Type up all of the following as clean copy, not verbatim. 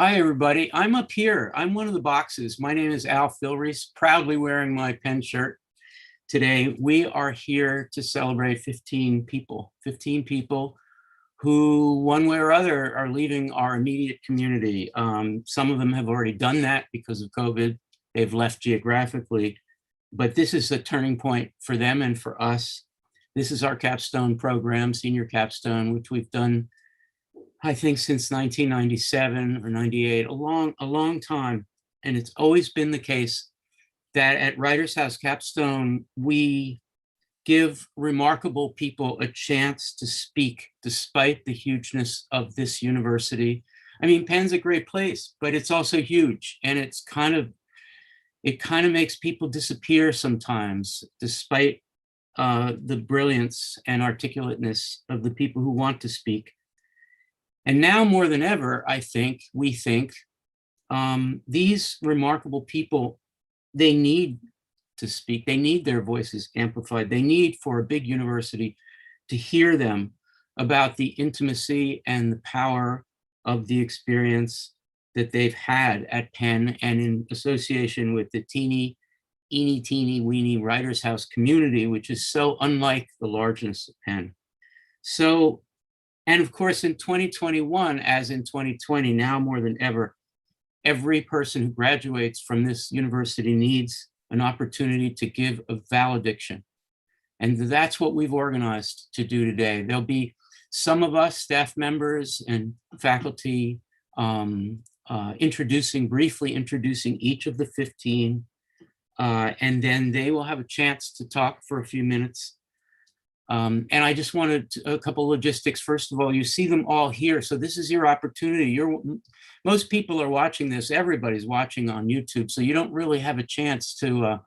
Hi, everybody. I'm up here. I'm one of the boxes. My name is Al Filreis, proudly wearing my pen shirt. Today, we are here to celebrate 15 people who, one way or other, are leaving our immediate community. Some of them have already done that because of COVID. They've left geographically, but this is a turning point for them and for us. This is our Capstone program, Senior Capstone, which we've done, I think, since 1997 or 98, a long time. And it's always been the case that at Writers House Capstone, we give remarkable people a chance to speak despite the hugeness of this university. I mean, Penn's a great place, but it's also huge. And it kind of makes people disappear sometimes, despite the brilliance and articulateness of the people who want to speak. And now more than ever, we think, these remarkable people, they need to speak. They need their voices amplified. They need for a big university to hear them about the intimacy and the power of the experience that they've had at Penn and in association with the teeny weeny Writers House community, which is so unlike the largeness of Penn. So, and of course, in 2021, as in 2020, now more than ever, every person who graduates from this university needs an opportunity to give a valediction. And that's what we've organized to do today. There'll be some of us, staff members and faculty, briefly introducing each of the 15, and then they will have a chance to talk for a few minutes. And I just wanted a couple of logistics. First of all, you see them all here. So this is your opportunity. Most people are watching this. Everybody's watching on YouTube. So you don't really have a chance to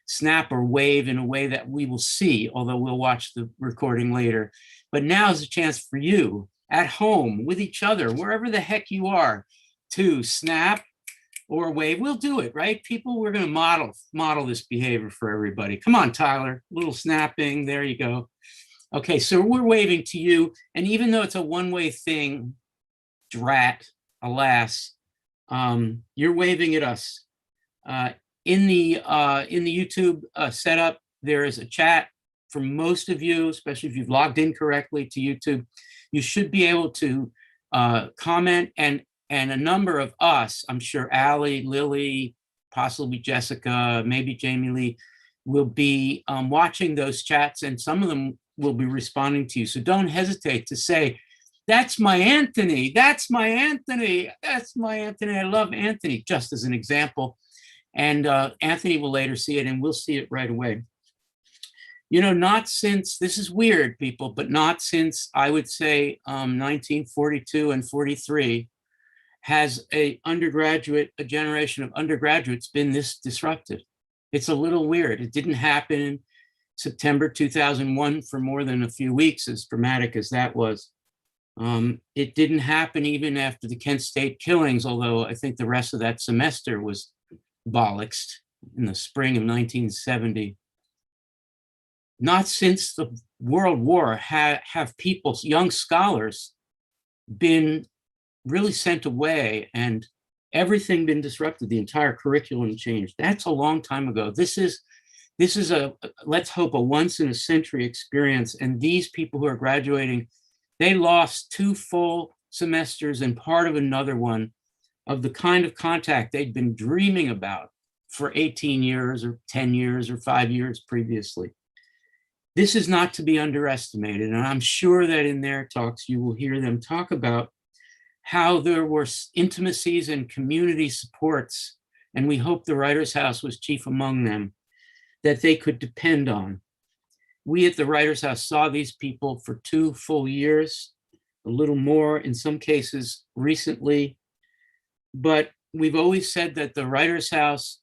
snap or wave in a way that we will see, although we'll watch the recording later. But now is a chance for you at home with each other, wherever the heck you are, to snap or wave. We'll do it, right? People, we're going to model this behavior for everybody. Come on, Tyler, a little snapping. There you go. Okay, so we're waving to you. And even though it's a one-way thing, drat, alas, you're waving at us. In the YouTube setup, there is a chat for most of you, especially if you've logged in correctly to YouTube. You should be able to comment, and a number of us, I'm sure Alli, Lili, possibly Jessica, maybe Jamie-Lee, will be watching those chats, and some of them will be responding to you. So don't hesitate to say, that's my Anthony, that's my Anthony, that's my Anthony. I love Anthony, just as an example. And Anthony will later see it, and we'll see it right away. You know, not since, this is weird, people, but not since, I would say, 1942 and 43, has a generation of undergraduates been this disrupted. It's a little weird. It didn't happen in September 2001 for more than a few weeks, as dramatic as that was. It didn't happen even after the Kent State killings, although I think the rest of that semester was bollocksed in the spring of 1970. Not since the World War have people, young scholars, been really sent away and everything been disrupted, the entire curriculum changed. That's a long time ago. This is a, let's hope, a once in a century experience. And these people who are graduating, they lost 2 full semesters and part of another one of the kind of contact they'd been dreaming about for 18 years or 10 years or 5 years previously. This is not to be underestimated. And I'm sure that in their talks, you will hear them talk about how there were intimacies and community supports, and we hope the Writers House was chief among them, that they could depend on. We at the Writers House saw these people for 2 full years, a little more in some cases recently, but we've always said that the Writers House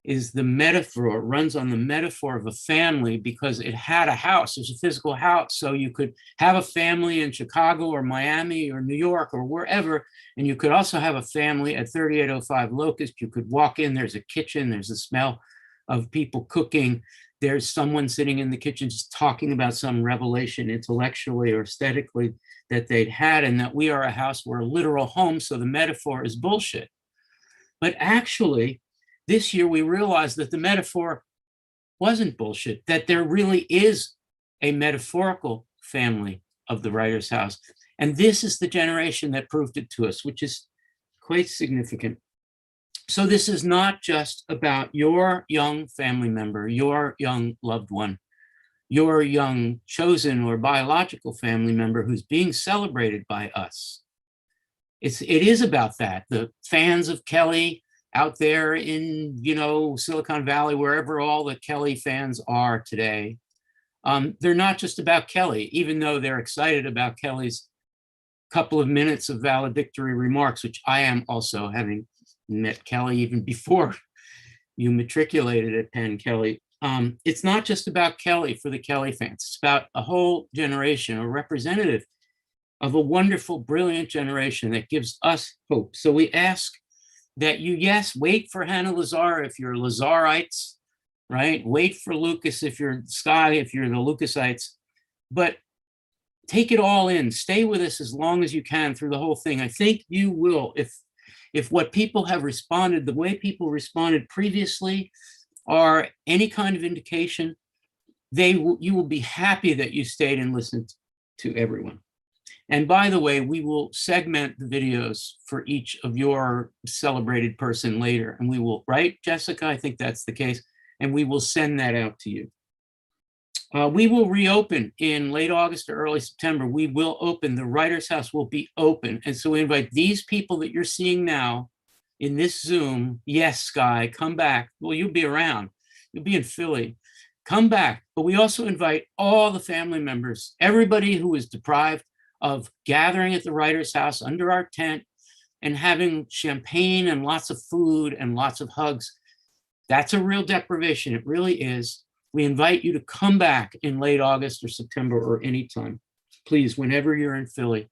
is the metaphor, runs on the metaphor of a family because it had a house, there's a physical house. So you could have a family in Chicago or Miami or New York or wherever, and you could also have a family at 3805 Locust. You could walk in, there's a kitchen, there's a smell of people cooking. there's someone sitting in the kitchen just talking about some revelation intellectually or aesthetically that they'd had, and that we are a house, we're a literal home, so the metaphor is bullshit. But actually, this year we realized that the metaphor wasn't bullshit, that there really is a metaphorical family of the writer's house. And this is the generation that proved it to us, which is quite significant. So this is not just about your young family member, your young loved one, your young chosen or biological family member who's being celebrated by us. It is about that. The fans of Kelly out there in, Silicon Valley, wherever all the Kelly fans are today, they're not just about Kelly, even though they're excited about Kelly's couple of minutes of valedictory remarks, which I am also, having met Kelly even before you matriculated at Penn, Kelly. It's not just about Kelly for the Kelly fans. It's about a whole generation, a representative of a wonderful, brilliant generation that gives us hope. So we ask that you, yes, wait for Hannah Lazar if you're Lazarites, right? Wait for Lucas if you're Sky, if you're the Lucasites, but take it all in. Stay with us as long as you can through the whole thing. I think you will, if what people have responded, the way people responded previously, are any kind of indication, you will be happy that you stayed and listened to everyone. And by the way, we will segment the videos for each of your celebrated person later. And we will, right, Jessica? I think that's the case. And we will send that out to you. We will reopen in late August or early September. We will open, the Writer's House will be open. And so we invite these people that you're seeing now in this Zoom. Yes, Sky, come back. Well, you'll be around. You'll be in Philly. Come back. But we also invite all the family members, everybody who is deprived of gathering at the Writer's House under our tent and having champagne and lots of food and lots of hugs. That's a real deprivation. It really is. We invite you to come back in late August or September or anytime. Please, whenever you're in Philly,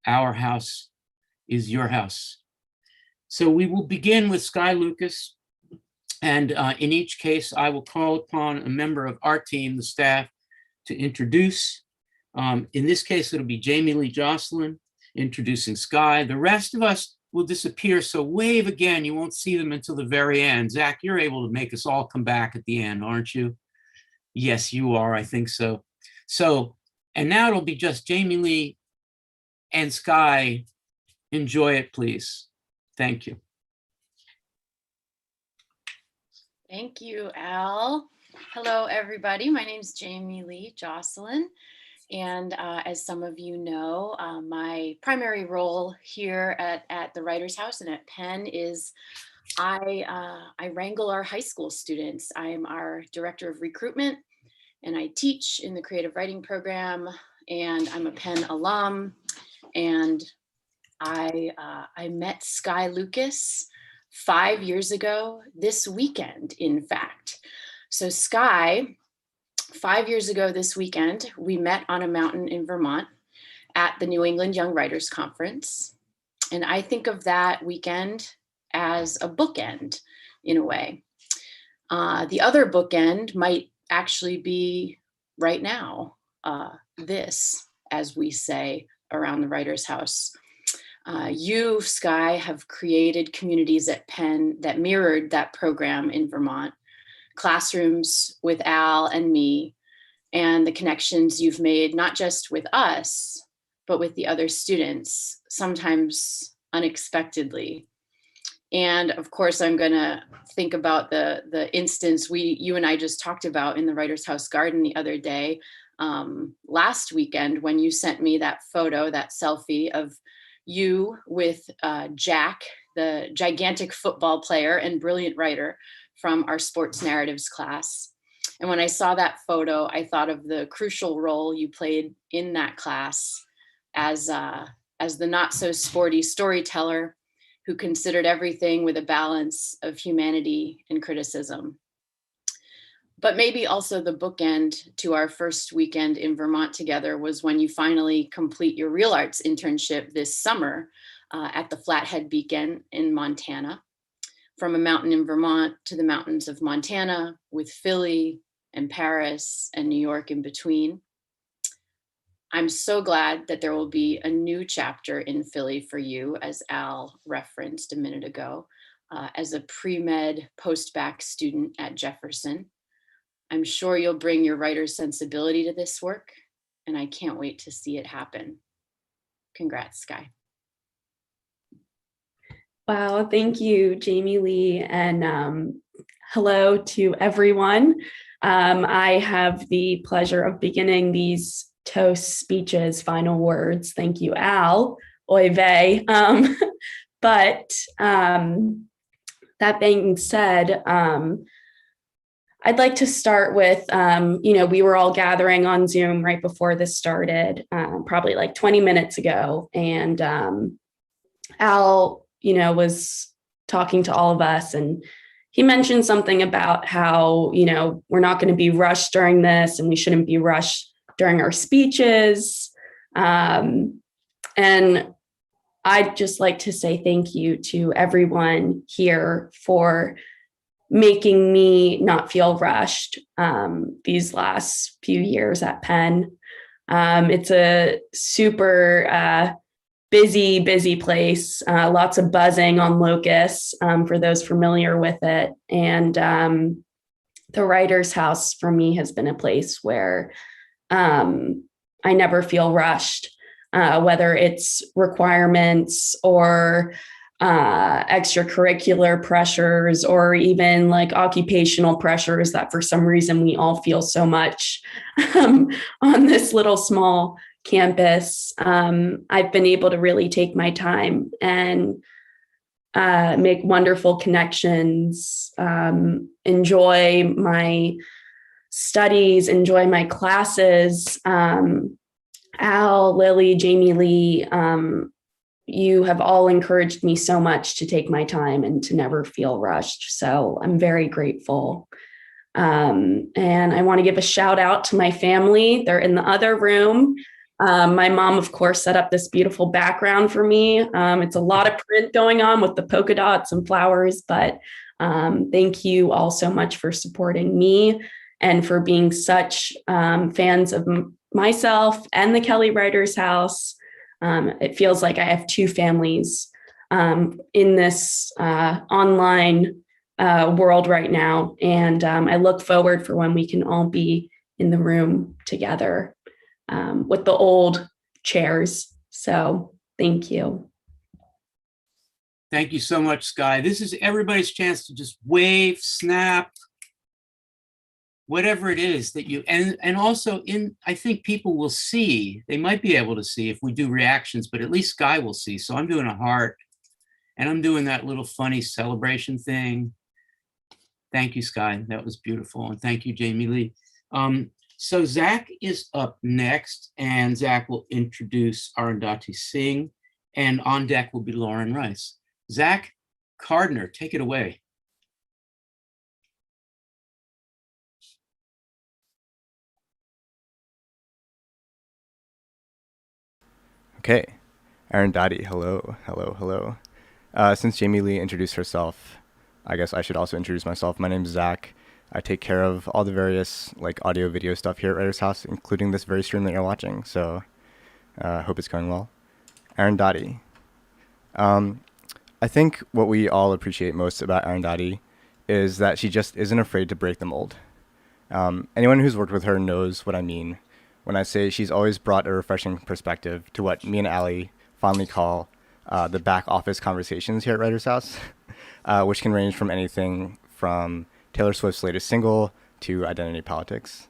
our house is your house. So we will begin with Sky Lucas. And in each case, I will call upon a member of our team, the staff, to introduce. In this case, it'll be Jamie-Lee Josselyn introducing Sky. The rest of us will disappear, so wave again. You won't see them until the very end. Zach, you're able to make us all come back at the end, aren't you? Yes, you are, I think so. And now it'll be just Jamie-Lee and Sky. Enjoy it, please. Thank you. Thank you, Al. Hello, everybody. My name is Jamie-Lee Josselyn. And as some of you know, my primary role here at the Writer's House and at Penn is I wrangle our high school students. I am our director of recruitment, and I teach in the creative writing program, and I'm a Penn alum. And I met Sky Lucas 5 years ago this weekend, in fact. So Sky, 5 years ago this weekend, we met on a mountain in Vermont at the New England Young Writers Conference. And I think of that weekend as a bookend in a way. The other bookend might actually be right now, this, as we say around the Writer's House. You, Sky, have created communities at Penn that mirrored that program in Vermont. Classrooms with Al and me, and the connections you've made, not just with us, but with the other students, sometimes unexpectedly. And of course, I'm gonna think about the instance you and I just talked about in the Writer's House garden the other day, last weekend, when you sent me that photo, that selfie of you with Jack, the gigantic football player and brilliant writer from our sports narratives class. And when I saw that photo, I thought of the crucial role you played in that class as the not so sporty storyteller who considered everything with a balance of humanity and criticism. But maybe also the bookend to our first weekend in Vermont together was when you finally complete your Real Arts internship this summer at the Flathead Beacon in Montana. From a mountain in Vermont to the mountains of Montana, with Philly, and Paris and New York in between. I'm so glad that there will be a new chapter in Philly for you, as Al referenced a minute ago, as a pre-med post-bac student at Jefferson. I'm sure you'll bring your writer's sensibility to this work, and I can't wait to see it happen. Congrats, Sky. Wow, thank you, Jamie-Lee, and hello to everyone. I have the pleasure of beginning these toast speeches, final words. Thank you, Al. Oy vey. But that being said, I'd like to start with, we were all gathering on Zoom right before this started, probably like 20 minutes ago. And Al, was talking to all of us, and he mentioned something about how, we're not going to be rushed during this, and we shouldn't be rushed during our speeches. And I'd just like to say thank you to everyone here for making me not feel rushed these last few years at Penn. It's a super busy place, lots of buzzing on Locus for those familiar with it. And the Writer's House for me has been a place where I never feel rushed, whether it's requirements or extracurricular pressures, or even like occupational pressures that for some reason we all feel so much on this little small campus. I've been able to really take my time and make wonderful connections, enjoy my studies, enjoy my classes. Al, Lili, Jamie-Lee, you have all encouraged me so much to take my time and to never feel rushed. So I'm very grateful. And I want to give a shout out to my family. They're in the other room. My mom, of course, set up this beautiful background for me. It's a lot of print going on with the polka dots and flowers, but thank you all so much for supporting me and for being such fans of myself and the Kelly Writers House. It feels like I have two families in this online world right now. And I look forward for when we can all be in the room together with the old chairs. So thank you. Thank you so much, Sky. This is everybody's chance to just wave, snap, whatever it is that you, and also I think people will see, they might be able to see if we do reactions, but at least Sky will see. So I'm doing a heart and I'm doing that little funny celebration thing. Thank you, Sky. That was beautiful. And thank you, Jamie-Lee. So Zach is up next, and Zach will introduce Arundhati Singh, and on deck will be Lauren Reiss. Zach Codner, take it away. Okay, Arundhati, hello. Since Jamie-Lee introduced herself, I guess I should also introduce myself. My name's Zach. I take care of all the various audio video stuff here at Writer's House, including this very stream that you're watching. So hope it's going well. Arundhati. I think what we all appreciate most about Arundhati is that she just isn't afraid to break the mold. Anyone who's worked with her knows what I mean when I say she's always brought a refreshing perspective to what me and Alli fondly call the back office conversations here at Writer's House, which can range from anything from Taylor Swift's latest single to identity politics.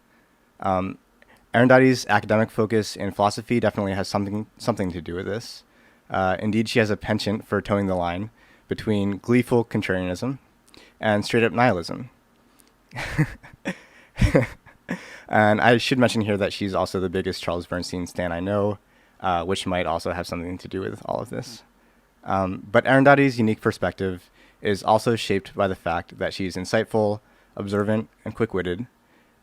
Arundhati's academic focus in philosophy definitely has something to do with this. Indeed, she has a penchant for towing the line between gleeful contrarianism and straight-up nihilism. And I should mention here that she's also the biggest Charles Bernstein stan I know, which might also have something to do with all of this. But Arundhati's unique perspective is also shaped by the fact that she's insightful, observant, and quick-witted.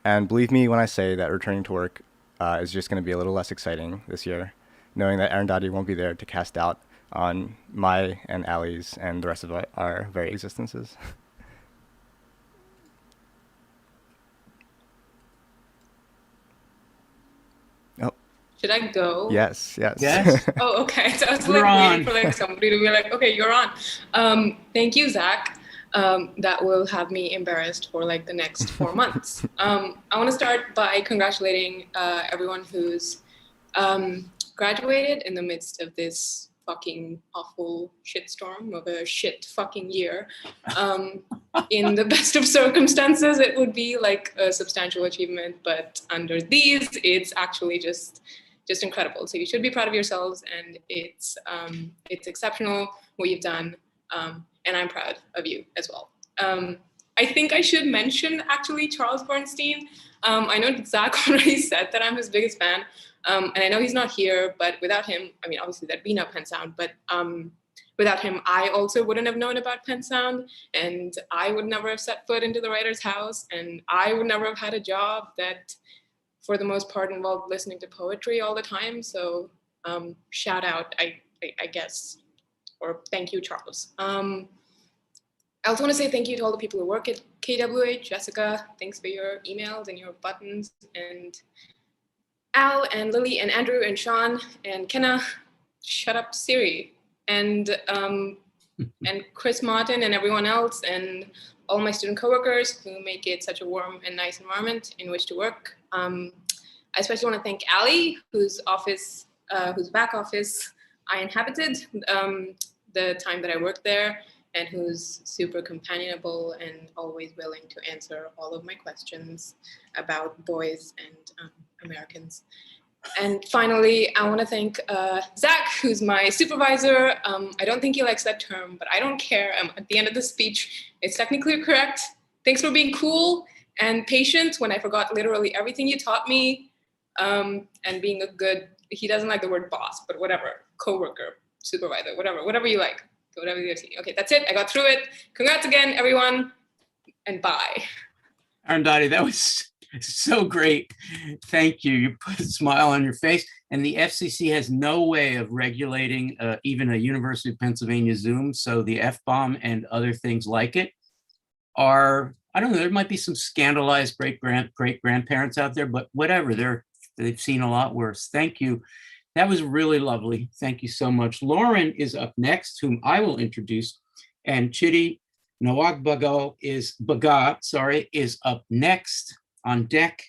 And believe me when I say that returning to work is just going to be a little less exciting this year, knowing that Arundhati won't be there to cast doubt on my and Alli's and the rest of our very existences. Should I go? Yes. Yes. Oh, okay. So I was You're like on. waiting for like somebody to be like, okay, you're on. Thank you, Zach. That will have me embarrassed for like the next 4 months. I want to start by congratulating everyone who's graduated in the midst of this fucking awful shitstorm of a shit fucking year. In the best of circumstances, it would be like a substantial achievement, but under these, it's actually just incredible. So you should be proud of yourselves, and it's exceptional what you've done, and I'm proud of you as well. I think I should mention actually Charles Bernstein. I know Zach already said that I'm his biggest fan, and I know he's not here, but without him, I mean, obviously there'd be no Penn Sound, but without him, I also wouldn't have known about Penn Sound, and I would never have set foot into the writer's house, and I would never have had a job that, for the most part, involved listening to poetry all the time. So shout out, I guess, or thank you, Charles. I also want to say thank you to all the people who work at KWH. Jessica, thanks for your emails and your buttons, and Al and Lili and Andrew and Sean and Kenna, shut up Siri, and Chris Martin and everyone else, and all my student coworkers who make it such a warm and nice environment in which to work. I especially want to thank Alli, whose back office I inhabited the time that I worked there, and who's super companionable and always willing to answer all of my questions about boys and Americans. And finally, I want to thank Zach, who's my supervisor. I don't think he likes that term, but I don't care. At the end of the speech, it's technically correct. Thanks for being cool and patient when I forgot literally everything you taught me, and being a good, he doesn't like the word boss, but whatever, coworker, supervisor, whatever you like. Whatever you see. Okay, that's it. I got through it. Congrats again, everyone, and bye. Arundhati, that was so great. Thank you. You put a smile on your face. And the FCC has no way of regulating even a University of Pennsylvania Zoom. So the F-bomb and other things like it are, I don't know, there might be some scandalized great-grandparents out there, but whatever, they've seen a lot worse. Thank you. That was really lovely. Thank you so much. Lauren is up next, whom I will introduce. And Chidi Nwagbaga is up next on deck.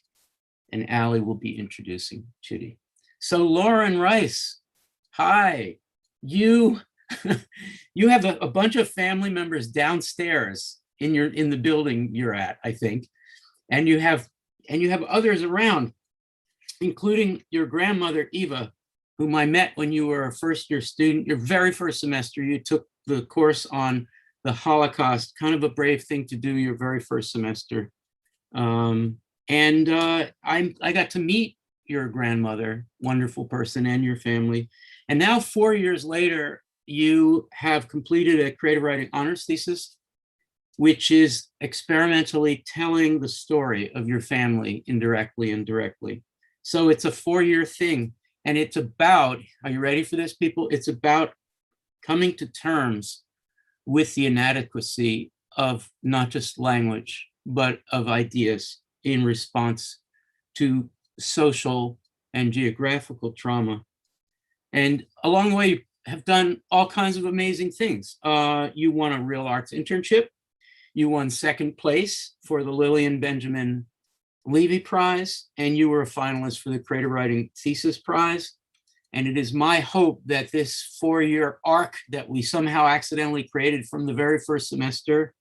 And Alli will be introducing Chidi. So Lauren Reiss, hi. You have a bunch of family members downstairs in the building you're at, I think. And you have others around, including your grandmother, Eva, whom I met when you were a first-year student, your very first semester. You took the course on the Holocaust, kind of a brave thing to do your very first semester. I got to meet your grandmother, wonderful person, and your family. And now 4 years later, you have completed a creative writing honors thesis, which is experimentally telling the story of your family indirectly and directly. So it's a 4-year thing. And it's about, are you ready for this, people? It's about coming to terms with the inadequacy of not just language, but of ideas in response to social and geographical trauma. And along the way, you have done all kinds of amazing things. You won a Real Arts internship. You won second place for the Lillian Benjamin Levy Prize, and you were a finalist for the Creative Writing Thesis Prize. And it is my hope that this 4-year arc that we somehow accidentally created from the very first semester,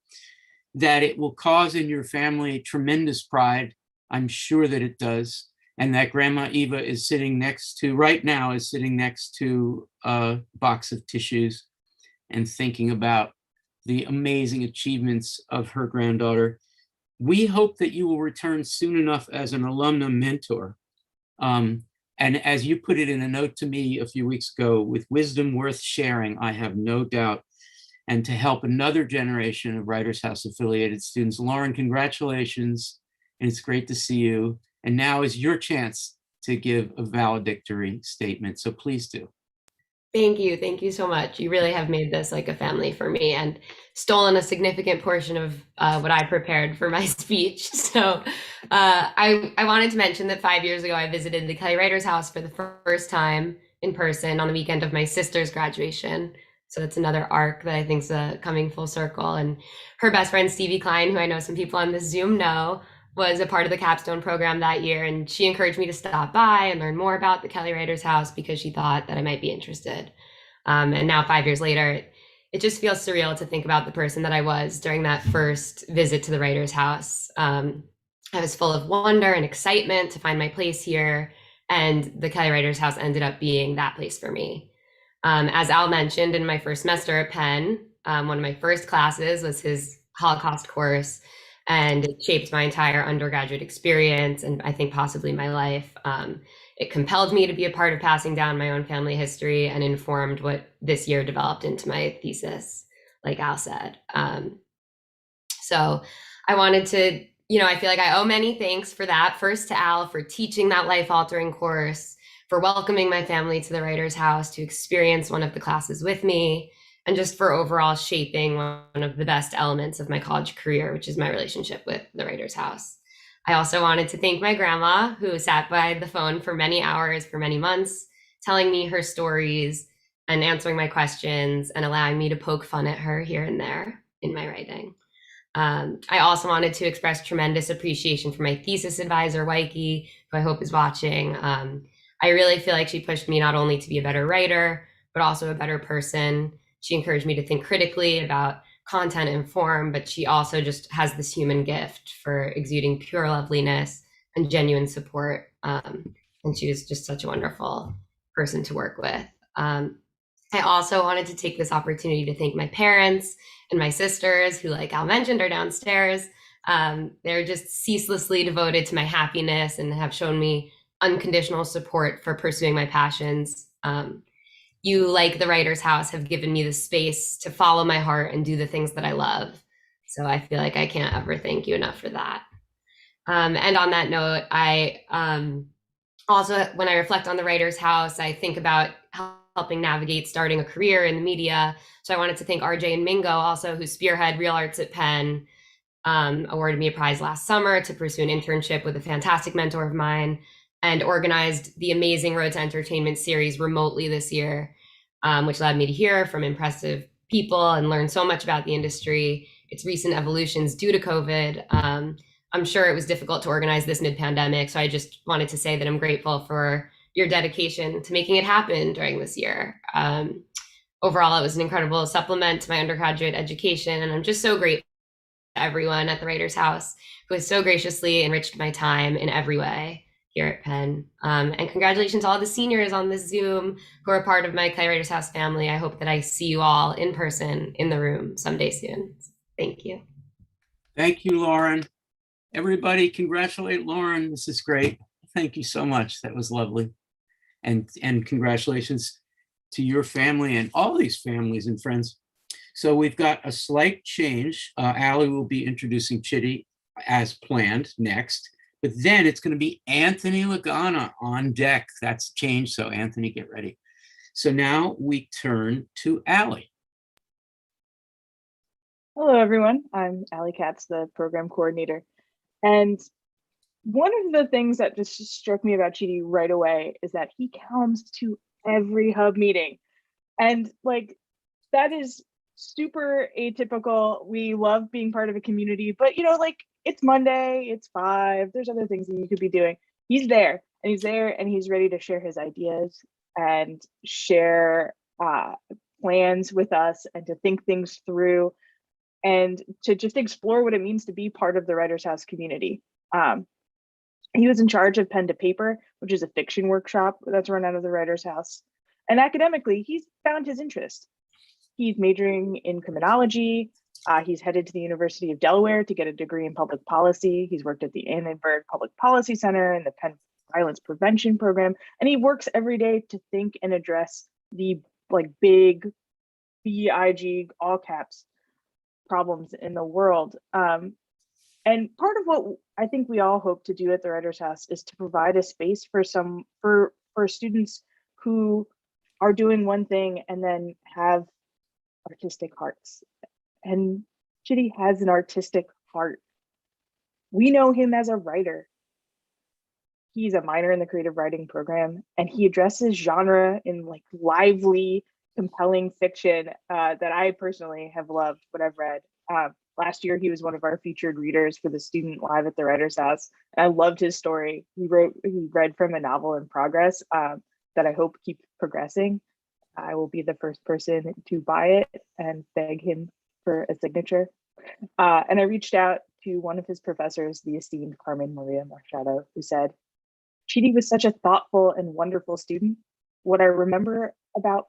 that it will cause in your family tremendous pride. I'm sure that it does. And that Grandma Eva is sitting next to, right now, is sitting next to a box of tissues and thinking about the amazing achievements of her granddaughter. We hope that you will return soon enough as an alumna mentor. And as you put it in a note to me a few weeks ago, with wisdom worth sharing, I have no doubt, and to help another generation of Writers House affiliated students. Lauren, congratulations, and it's great to see you. And now is your chance to give a valedictory statement, so please do. Thank you. Thank you so much. You really have made this like a family for me and stolen a significant portion of what I prepared for my speech. So I wanted to mention that 5 years ago, I visited the Kelly Writers House for the first time in person on the weekend of my sister's graduation. So it's another arc that I think is coming full circle. And her best friend, Stevie Klein, who I know some people on this Zoom know, was a part of the Capstone program that year, and she encouraged me to stop by and learn more about the Kelly Writers House because she thought that I might be interested. And now 5 years later, it just feels surreal to think about the person that I was during that first visit to the Writers House. I was full of wonder and excitement to find my place here, and the Kelly Writers House ended up being that place for me. As Al mentioned, in my first semester at Penn, one of my first classes was his Holocaust course, and it shaped my entire undergraduate experience and I think possibly my life. It compelled me to be a part of passing down my own family history and informed what this year developed into my thesis, like Al said. So I wanted to, I feel like I owe many thanks for that. First to Al for teaching that life-altering course, for welcoming my family to the Writers House to experience one of the classes with me, and just for overall shaping one of the best elements of my college career, which is my relationship with the Writers House. I also wanted to thank my grandma, who sat by the phone for many hours, for many months, telling me her stories and answering my questions and allowing me to poke fun at her here and there in my writing. I also wanted to express tremendous appreciation for my thesis advisor, Waiki, who I hope is watching. I really feel like she pushed me not only to be a better writer, but also a better person. She encouraged me to think critically about content and form, but she also just has this human gift for exuding pure loveliness and genuine support. And she was just such a wonderful person to work with. I also wanted to take this opportunity to thank my parents and my sisters, who, like Al mentioned, are downstairs. They're just ceaselessly devoted to my happiness and have shown me unconditional support for pursuing my passions. You, like the Writers House, have given me the space to follow my heart and do the things that I love. So I feel like I can't ever thank you enough for that. And on that note, I also, when I reflect on the Writers House, I think about helping navigate starting a career in the media. So I wanted to thank RJ and Mingo also, who spearhead Real Arts at Penn, awarded me a prize last summer to pursue an internship with a fantastic mentor of mine, and organized the amazing Road to Entertainment series remotely this year, which allowed me to hear from impressive people and learn so much about the industry, its recent evolutions due to COVID. I'm sure it was difficult to organize this mid-pandemic, so I just wanted to say that I'm grateful for your dedication to making it happen during this year. Overall, it was an incredible supplement to my undergraduate education, and I'm just so grateful to everyone at the Writers House who has so graciously enriched my time in every way here at Penn. And congratulations to all the seniors on this Zoom who are part of my Kelly Writers House family. I hope that I see you all in person in the room someday soon. Thank you. Thank you, Lauren. Everybody congratulate Lauren. This is great. Thank you so much. That was lovely. And congratulations to your family and all these families and friends. So we've got a slight change. Alli will be introducing Chidi as planned next. But then it's going to be Anthony Lagana on deck. That's changed. So Anthony, get ready. So now we turn to Alli. Hello, everyone. I'm Alli Katz, the program coordinator. And one of the things that just struck me about Chidi right away is that he comes to every hub meeting. And like, that is super atypical. We love being part of a community, but it's Monday, it's 5, there's other things that you could be doing. He's there and he's ready to share his ideas and share plans with us and to think things through and to just explore what it means to be part of the Writers House community. He was in charge of Pen to Paper, which is a fiction workshop that's run out of the Writers House. And academically, he's found his interest. He's majoring in criminology. He's headed to the University of Delaware to get a degree in public policy. He's worked at the Annenberg Public Policy Center and the Penn Violence Prevention Program. And he works every day to think and address the big BIG all caps problems in the world. And part of what I think we all hope to do at the Writers House is to provide a space for students who are doing one thing and then have artistic hearts. And Chidi has an artistic heart. We know him as a writer. He's a minor in the creative writing program, and he addresses genre in like lively, compelling fiction that I personally have loved what I've read. Last year, he was one of our featured readers for the student live at the Writer's House. And I loved his story. He read from a novel in progress that I hope keeps progressing. I will be the first person to buy it and beg him for a signature. And I reached out to one of his professors, the esteemed Carmen Maria Machado, who said, Chidi was such a thoughtful and wonderful student. What I remember about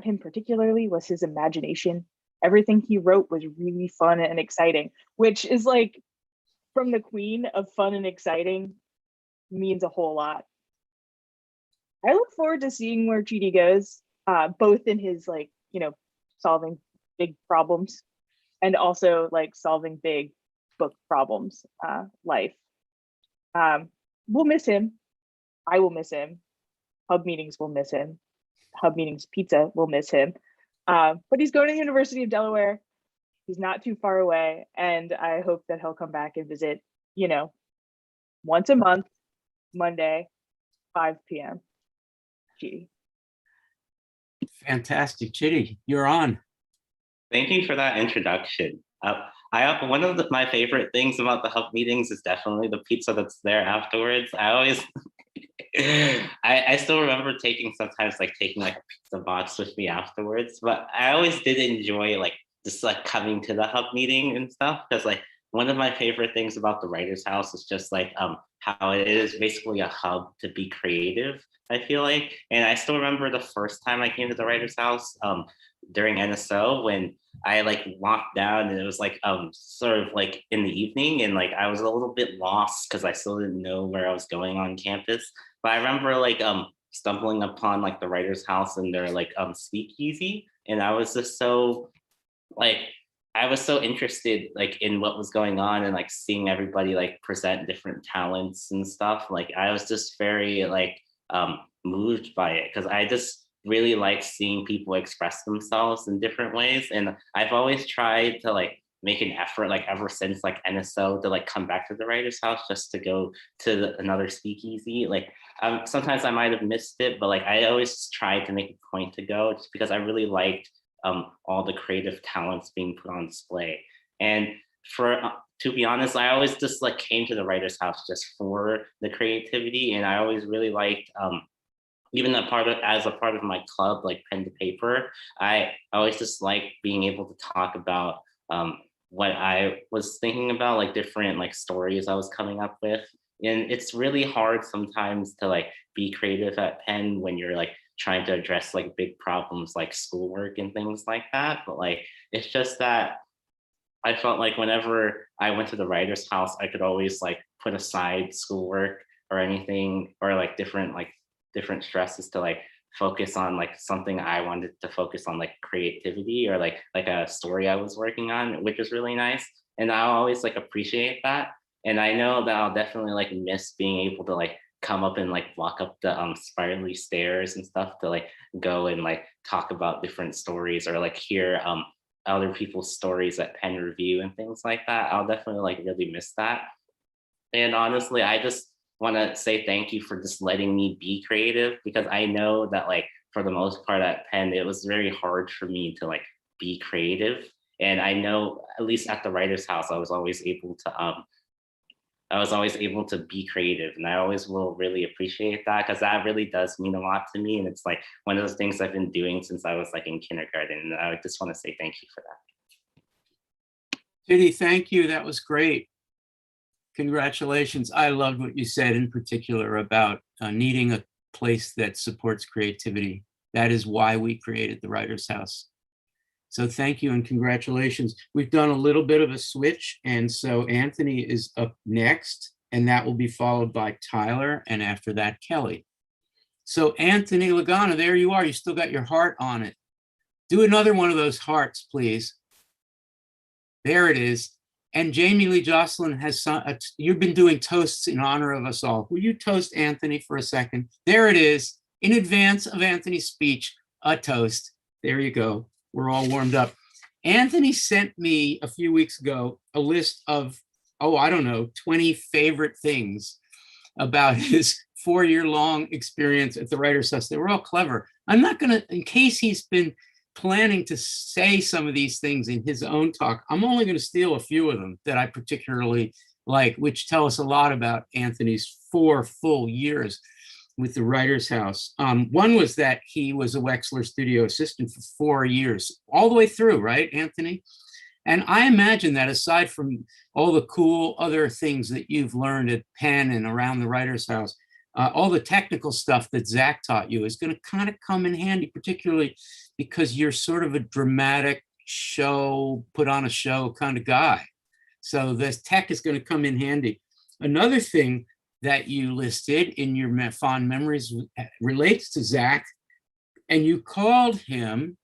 him particularly was his imagination. Everything he wrote was really fun and exciting, which is like, from the queen of fun and exciting, means a whole lot. I look forward to seeing where Chidi goes, both in his like, solving big problems and also like solving big book problems, life. We'll miss him. I will miss him. Hub meetings will miss him. Hub meetings pizza will miss him. But he's going to the University of Delaware. He's not too far away. And I hope that he'll come back and visit, once a month, Monday, 5 p.m. Chidi. Fantastic. Chidi, you're on. Thank you for that introduction. One of my favorite things about the Hub meetings is definitely the pizza that's there afterwards. I always, I still remember taking like a pizza box with me afterwards, but I always did enjoy like just like coming to the Hub meeting and stuff, because like one of my favorite things about the Writer's House is just like how it is basically a hub to be creative, I feel like. And I still remember the first time I came to the Writer's House during NSO, when I like walked down and it was like sort of like in the evening, and like I was a little bit lost because I still didn't know where I was going on campus. But I remember like stumbling upon like the Writer's House and their like speakeasy, and I was just so like, I was so interested like in what was going on and like seeing everybody like present different talents and stuff. Like I was just very like moved by it, because I just really like seeing people express themselves in different ways. And I've always tried to like make an effort, like ever since like NSO, to like come back to the Writer's House just to go to another speakeasy. Like sometimes I might have missed it, but like I always tried to make a point to go, just because I really liked all the creative talents being put on display. And to be honest, I always just like came to the Writer's House just for the creativity. And I always really liked, even as a part of my club, like Pen to Paper, I always just like being able to talk about what I was thinking about, like different like stories I was coming up with. And it's really hard sometimes to like be creative at Penn when you're like trying to address like big problems like schoolwork and things like that. But like, it's just that I felt like whenever I went to the Writer's House, I could always like put aside schoolwork or anything, or like different stresses to like focus on like something I wanted to focus on, like creativity or like a story I was working on, which was really nice. And I always like appreciate that. And I know that I'll definitely like miss being able to like come up and like walk up the spirally stairs and stuff to like go and like talk about different stories, or like hear other people's stories at Penn Review and things like that. I'll definitely like really miss that. And honestly, I just want to say thank you for just letting me be creative, because I know that like for the most part at Penn, it was very hard for me to like be creative. And I know at least at the Writer's House, I was always able to be creative, and I always will really appreciate that, because that really does mean a lot to me. And it's like one of those things I've been doing since I was like in kindergarten. And I just want to say thank you for that. Chidi, thank you. That was great. Congratulations. I loved what you said in particular about needing a place that supports creativity. That is why we created the Writer's House. So thank you and congratulations. We've done a little bit of a switch, and so Anthony is up next, and that will be followed by Tyler, and after that, Kelly. So Anthony Lagana, there you are. You still got your heart on it. Do another one of those hearts, please. There it is. And Jamie-Lee Josselyn has you've been doing toasts in honor of us all. Will you toast Anthony for a second? There it is. in advance of Anthony's speech, a toast. There you go. We're all warmed up. Anthony sent me a few weeks ago a list of, I don't know, 20 favorite things about his 4-year-long experience at the Writers' House. They were all clever. I'm not going to, in case he's been planning to say some of these things in his own talk, I'm only going to steal a few of them that I particularly like, which tell us a lot about Anthony's 4 full years with the Writers' House. One was that he was a Wexler studio assistant for 4 years, all the way through, right, Anthony? And I imagine that aside from all the cool other things that you've learned at Penn and around the Writers' House, all the technical stuff that Zach taught you is going to kind of come in handy, particularly because you're sort of a dramatic show, put on a show kind of guy. So this tech is going to come in handy. Another thing that you listed in your fond memories relates to Zach, and you called him,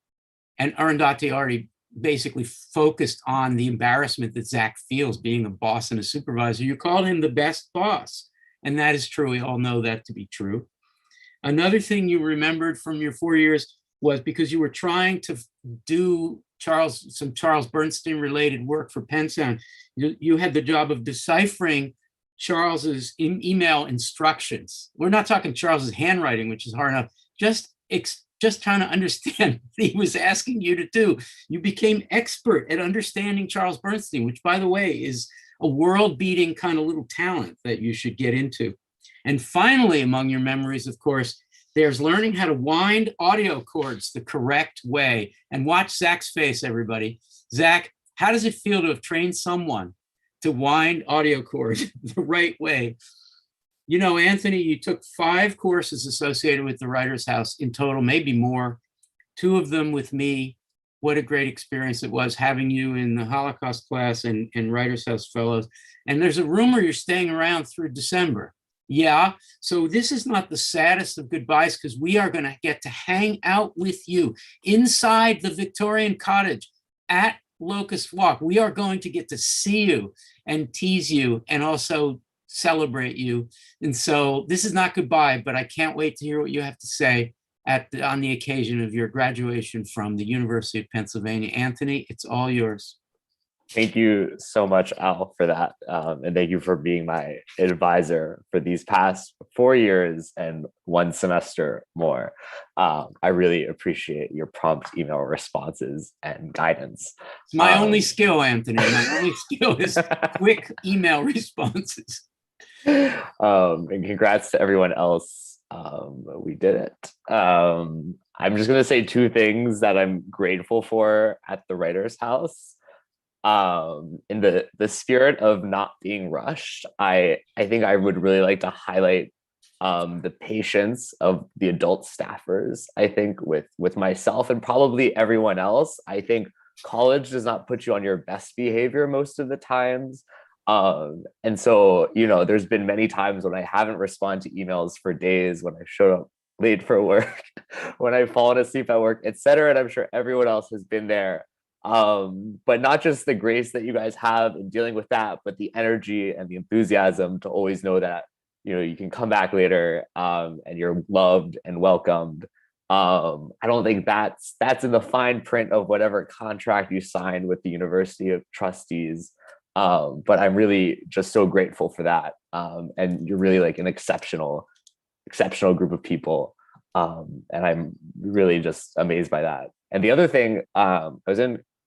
and Arundhati already basically focused on the embarrassment that Zach feels being a boss and a supervisor. You called him the best boss, and that is true. We all know that to be true. Another thing you remembered from your 4 years was because you were trying to do some Charles Bernstein related work for Penn Sound. You had the job of deciphering Charles's email instructions. We're not talking Charles's handwriting, which is hard enough, just trying to understand what he was asking you to do. You became expert at understanding Charles Bernstein, which, by the way, is a world-beating kind of little talent that you should get into. And finally, among your memories, of course, there's learning how to wind audio cords the correct way. And watch Zach's face, everybody. Zach, how does it feel to have trained someone to wind audio cords the right way? You know, Anthony, you took 5 courses associated with the Writers' House in total, maybe more, 2 of them with me. What a great experience it was having you in the Holocaust class and Writers' House Fellows. And there's a rumor you're staying around through December. Yeah, so this is not the saddest of goodbyes, because we are going to get to hang out with you inside the Victorian cottage at Locust Walk. We are going to get to see you and tease you and also celebrate you. And so this is not goodbye, but I can't wait to hear what you have to say on the occasion of your graduation from the University of Pennsylvania. Anthony, it's all yours. Thank you so much, Al, for that. And thank you for being my advisor for these past 4 years and 1 semester more. I really appreciate your prompt email responses and guidance. It's my only skill, Anthony. My only skill is quick email responses. And congrats to everyone else. We did it. I'm just going to say 2 things that I'm grateful for at the Writers' House. In the spirit of not being rushed, I think I would really like to highlight the patience of the adult staffers. I think with myself and probably everyone else, I think college does not put you on your best behavior most of the times. And so, you know, there's been many times when I haven't responded to emails for days, when I showed up late for work, when I've fallen asleep at work, etc. And I'm sure everyone else has been there. But not just the grace that you guys have in dealing with that, but the energy and the enthusiasm to always know that, you know, you can come back later, and you're loved and welcomed. I don't think that's in the fine print of whatever contract you signed with the University of Trustees. But I'm really just so grateful for that. And you're really like an exceptional group of people. And I'm really just amazed by that. And the other thing,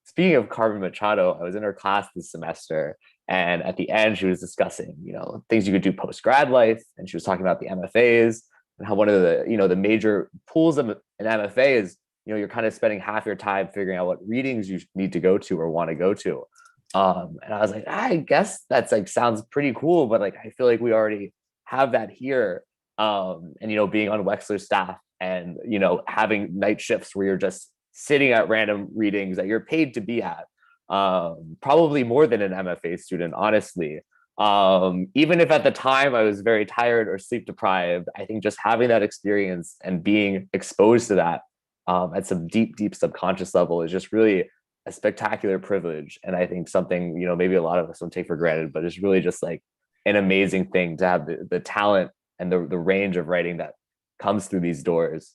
speaking of Carmen Machado, I was in her class this semester, and at the end she was discussing, you know, things you could do post-grad life. And she was talking about the MFAs and how one of the, you know, the major pools of an MFA is, you know, you're kind of spending half your time figuring out what readings you need to go to or want to go to. And I was like, I guess that's like, sounds pretty cool, but like, I feel like we already have that here. And, you know, being on Wexler staff and, you know, having night shifts where you're just sitting at random readings that you're paid to be at, probably more than an MFA student, honestly. Even if at the time I was very tired or sleep deprived, I think just having that experience and being exposed to that at some deep subconscious level is just really a spectacular privilege. And I think something, you know, maybe a lot of us don't take for granted, but it's really just like an amazing thing to have the talent and the range of writing that comes through these doors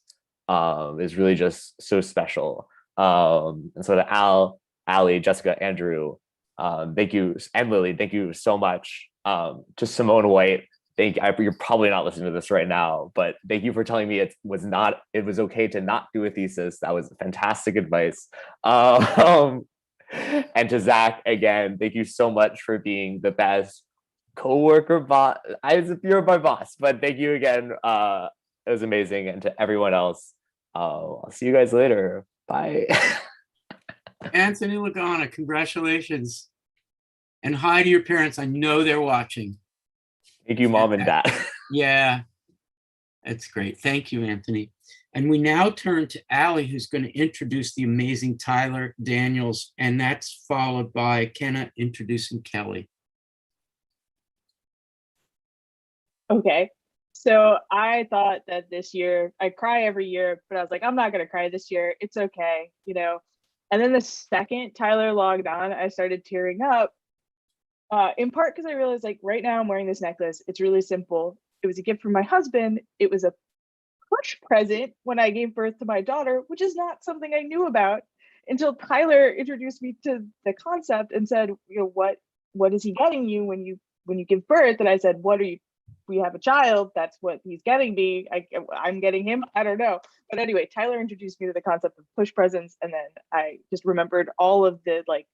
is really just so special. And so to Al, Alli, Jessica, Andrew, thank you, and Lili, thank you so much. To Simone White, you're probably not listening to this right now, but thank you for telling me it was okay to not do a thesis. That was fantastic advice. And to Zach, again, thank you so much for being the best co-worker boss. You're my boss, but thank you again. It was amazing. And to everyone else, I'll see you guys later. Bye. Anthony Lagana, congratulations. And hi to your parents. I know they're watching. Thank you, Mom and Dad. Yeah, that's great. Thank you, Anthony. And we now turn to Alli, who's going to introduce the amazing Tyler Daniels, and that's followed by Kenna introducing Kelly. Okay. So I thought that this year, I cry every year, but I was like, I'm not going to cry this year. It's okay, you know? And then the second Tyler logged on, I started tearing up, in part because I realized, like, right now I'm wearing this necklace. It's really simple. It was a gift from my husband. It was a push present when I gave birth to my daughter, which is not something I knew about until Tyler introduced me to the concept and said, you know, what is he getting you when you give birth? And I said, we have a child, that's what he's getting me. I'm getting him, I don't know. But anyway, Tyler introduced me to the concept of push presents, and then I just remembered all of the like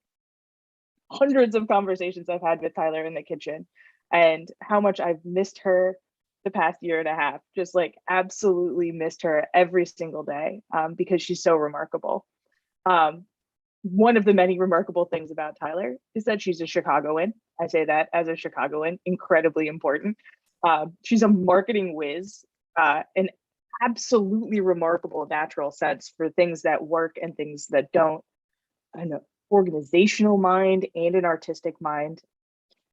hundreds of conversations I've had with Tyler in the kitchen and how much I've missed her the past year and a half. Just like absolutely missed her every single day, because she's so remarkable. One of the many remarkable things about Tyler is that she's a Chicagoan. I say that as a Chicagoan, incredibly important. She's a marketing whiz, an absolutely remarkable natural sense for things that work and things that don't, an organizational mind and an artistic mind.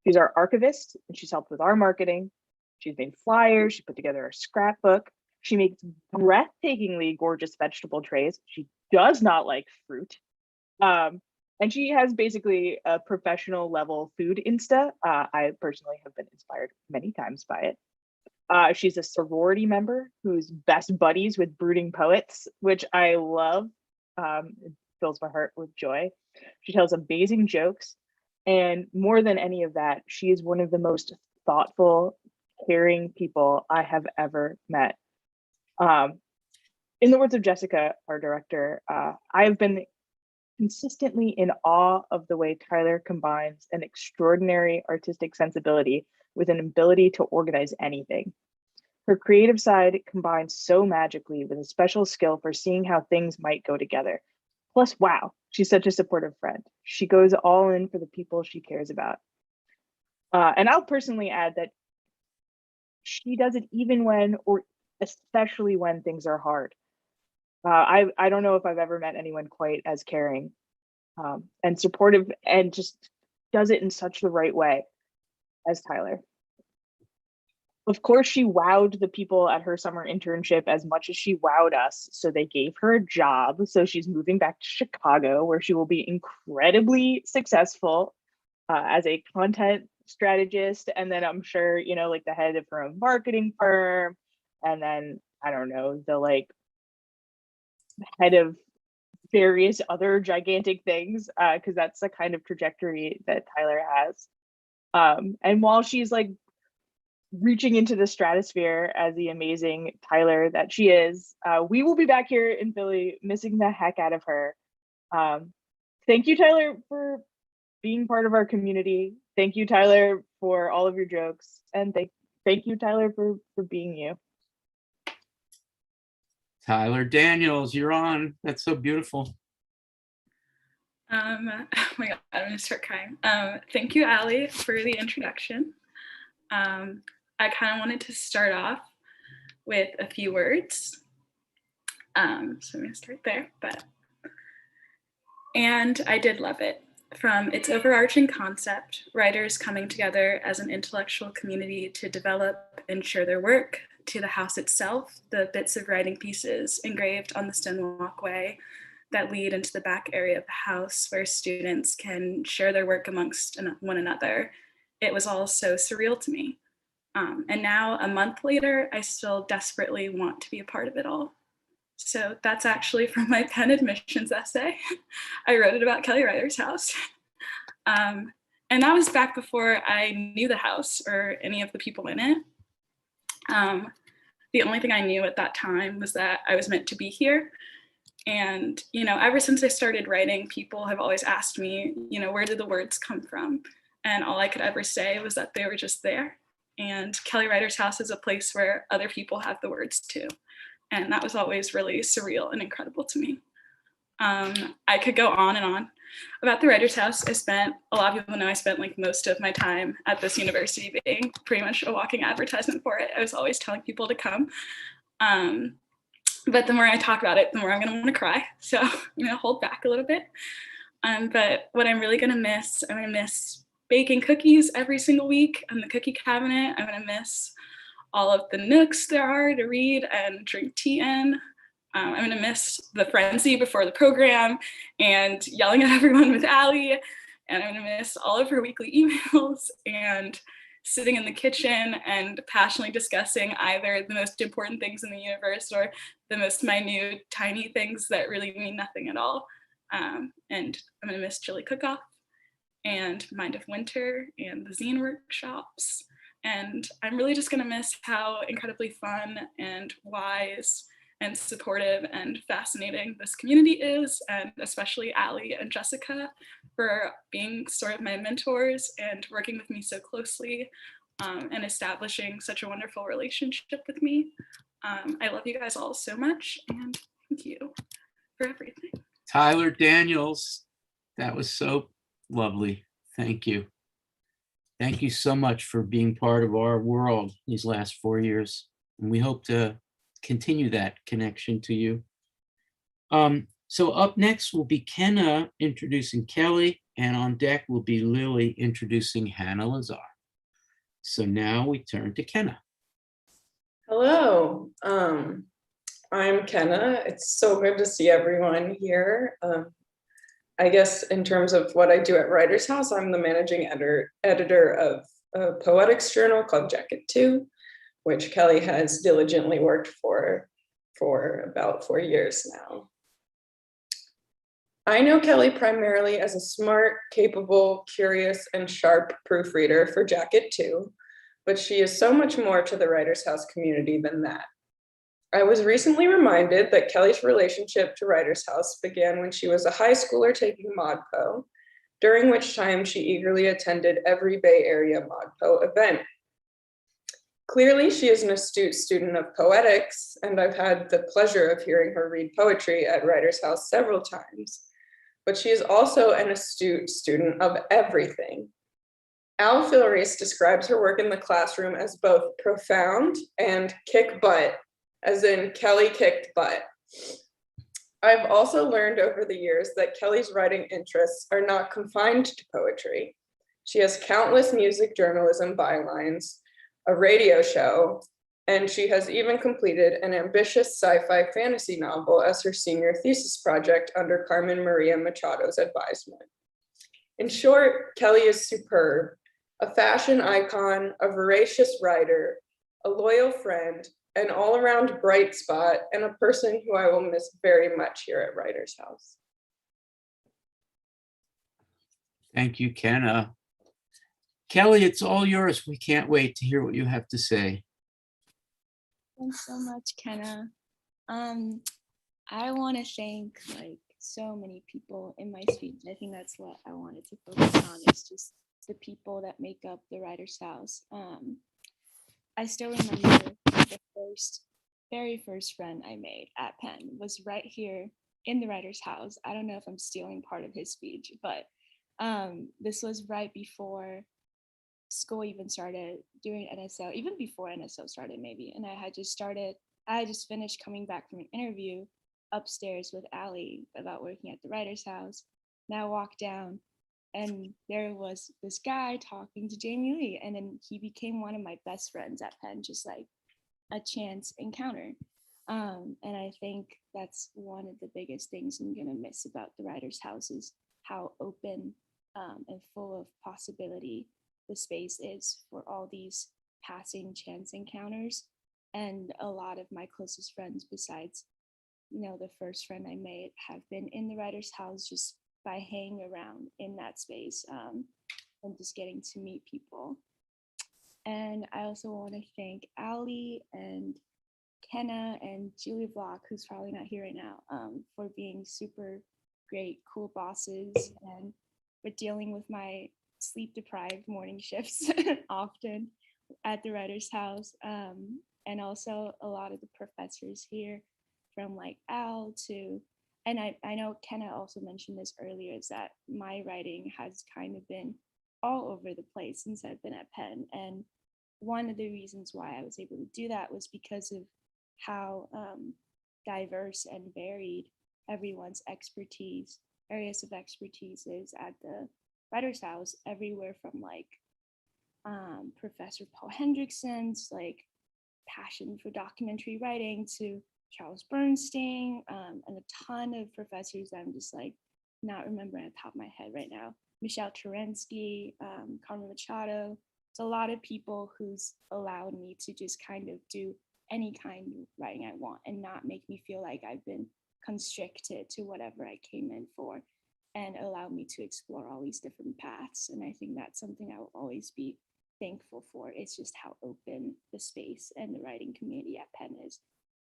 She's our archivist, and she's helped with our marketing. She's made flyers, she put together a scrapbook. She makes breathtakingly gorgeous vegetable trays. She does not like fruit. And she has basically a professional level food Insta. I personally have been inspired many times by it. She's a sorority member who's best buddies with brooding poets, which I love. It fills my heart with joy. She tells amazing jokes. And more than any of that, she is one of the most thoughtful, caring people I have ever met. In the words of Jessica, our director, I have been consistently in awe of the way Tyler combines an extraordinary artistic sensibility with an ability to organize anything. Her creative side combines so magically with a special skill for seeing how things might go together. Plus, wow, she's such a supportive friend. She goes all in for the people she cares about. And I'll personally add that she does it even when, or especially when things are hard. I don't know if I've ever met anyone quite as caring and supportive, and just does it in such the right way as Tyler. Of course, she wowed the people at her summer internship as much as she wowed us, so they gave her a job. So she's moving back to Chicago, where she will be incredibly successful as a content strategist. And then I'm sure, you know, like the head of her own marketing firm. And then, I don't know, the like head of various other gigantic things, because that's the kind of trajectory that Tyler has. And while she's like reaching into the stratosphere as the amazing Tyler that she is, we will be back here in Philly missing the heck out of her. Thank you, Tyler, for being part of our community. Thank you, Tyler, for all of your jokes. And thank you, Tyler, for being you. Tyler Daniels, you're on. That's so beautiful. Oh my God, I'm gonna start crying. Thank you, Alli, for the introduction. I kind of wanted to start off with a few words. So I'm gonna start there, and I did love it. From its overarching concept, writers coming together as an intellectual community to develop and share their work, to the house itself, the bits of writing pieces engraved on the stone walkway that lead into the back area of the house where students can share their work amongst one another. It was all so surreal to me. And now, a month later, I still desperately want to be a part of it all. So that's actually from my Penn admissions essay. I wrote it about Kelly Writer's House. And that was back before I knew the house or any of the people in it. The only thing I knew at that time was that I was meant to be here. And, you know, ever since I started writing, people have always asked me, you know, where did the words come from? And all I could ever say was that they were just there. And Kelly Writer's House is a place where other people have the words too. And that was always really surreal and incredible to me. I could go on and on about the Writer's House. A lot of people know I spent like most of my time at this university being pretty much a walking advertisement for it. I was always telling people to come. But the more I talk about it, the more I'm gonna wanna cry. So I'm gonna hold back a little bit. But what I'm really gonna miss, I'm gonna miss baking cookies every single week on the cookie cabinet. I'm gonna miss all of the nooks there are to read and drink tea in. I'm gonna miss the frenzy before the program and yelling at everyone with Alli. And I'm gonna miss all of her weekly emails and sitting in the kitchen and passionately discussing either the most important things in the universe or the most minute, tiny things that really mean nothing at all. And I'm gonna miss Chili Cook-Off and Mind of Winter and the zine workshops. And I'm really just gonna miss how incredibly fun and wise and supportive and fascinating this community is, and especially Alli and Jessica for being sort of my mentors and working with me so closely and establishing such a wonderful relationship with me. I love you guys all so much, and thank you for everything. Tyler Daniels, that was so lovely. Thank you. Thank you so much for being part of our world these last 4 years. And we hope to continue that connection to you. So up next will be Kenna introducing Kelly, and on deck will be Lili introducing Hannah Lazar. So now we turn to Kenna. Hello, I'm Kenna. It's so good to see everyone here. I guess in terms of what I do at Writer's House, I'm the managing editor of a poetics journal called Jacket 2, which Kelly has diligently worked for about 4 years now. I know Kelly primarily as a smart, capable, curious, and sharp proofreader for Jacket 2, but she is so much more to the Writer's House community than that. I was recently reminded that Kelly's relationship to Writer's House began when she was a high schooler taking ModPo, during which time she eagerly attended every Bay Area ModPo event. Clearly, she is an astute student of poetics, and I've had the pleasure of hearing her read poetry at Writer's House several times. But she is also an astute student of everything. Al Filreis describes her work in the classroom as both profound and kick butt, as in Kelly kicked butt. I've also learned over the years that Kelly's writing interests are not confined to poetry. She has countless music journalism bylines, a radio show, and she has even completed an ambitious sci-fi fantasy novel as her senior thesis project under Carmen Maria Machado's advisement. In short, Kelly is superb, a fashion icon, a voracious writer, a loyal friend, an all-around bright spot, and a person who I will miss very much here at Writer's House. Thank you, Kenna. Kelly, it's all yours. We can't wait to hear what you have to say. Thanks so much, Kenna. I want to thank so many people in my speech. I think that's what I wanted to focus on, is just the people that make up the Writer's House. I still remember the very first friend I made at Penn was right here in the Writer's House. I don't know if I'm stealing part of his speech, but this was right before school even started, doing NSO, even before NSO started maybe. And I had just finished coming back from an interview upstairs with Alli about working at the Writer's House. And I walked down and there was this guy talking to Jamie-Lee, and then he became one of my best friends at Penn, just like a chance encounter. And I think that's one of the biggest things I'm gonna miss about the Writer's House, is how open and full of possibility the space is for all these passing chance encounters. And a lot of my closest friends, besides, the first friend I made, have been in the writer's house just by hanging around in that space and just getting to meet people. And I also want to thank Alli and Kenna and Julia Block, who's probably not here right now, for being super great, cool bosses, and for dealing with my sleep-deprived morning shifts often at the writer's house. And also a lot of the professors here, from like Al to, and I know Kenna also mentioned this earlier, is that my writing has kind of been all over the place since I've been at Penn. And one of the reasons why I was able to do that was because of how diverse and varied everyone's areas of expertise is at the writer's house, everywhere from like Professor Paul Hendrickson's like passion for documentary writing to Charles Bernstein, and a ton of professors I'm just like not remembering at the top of my head right now. Michelle Terensky, Carmen Machado. It's a lot of people who's allowed me to just kind of do any kind of writing I want and not make me feel like I've been constricted to whatever I came in for, and allow me to explore all these different paths. And I think that's something I will always be thankful for. It's just how open the space and the writing community at Penn is.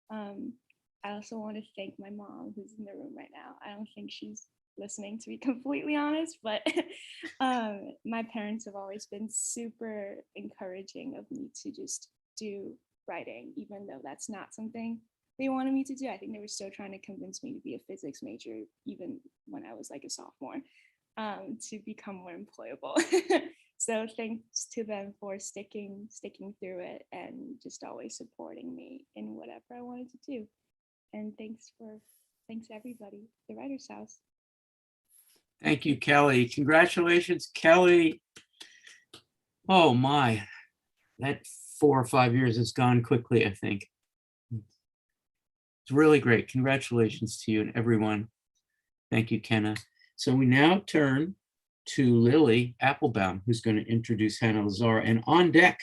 I also want to thank my mom, who's in the room right now. I don't think she's listening, to be completely honest, but my parents have always been super encouraging of me to just do writing, even though that's not something they wanted me to do. I think they were still trying to convince me to be a physics major, even when I was like a sophomore, to become more employable. So thanks to them for sticking through it and just always supporting me in whatever I wanted to do. And thanks everybody, the Writer's House. Thank you, Kelly. Congratulations, Kelly. Oh my, that 4 or 5 years has gone quickly, I think. It's really great. Congratulations to you and everyone. Thank you, Kenna. So we now turn to Lili Applebaum, who's going to introduce Hannah Lazar. And on deck,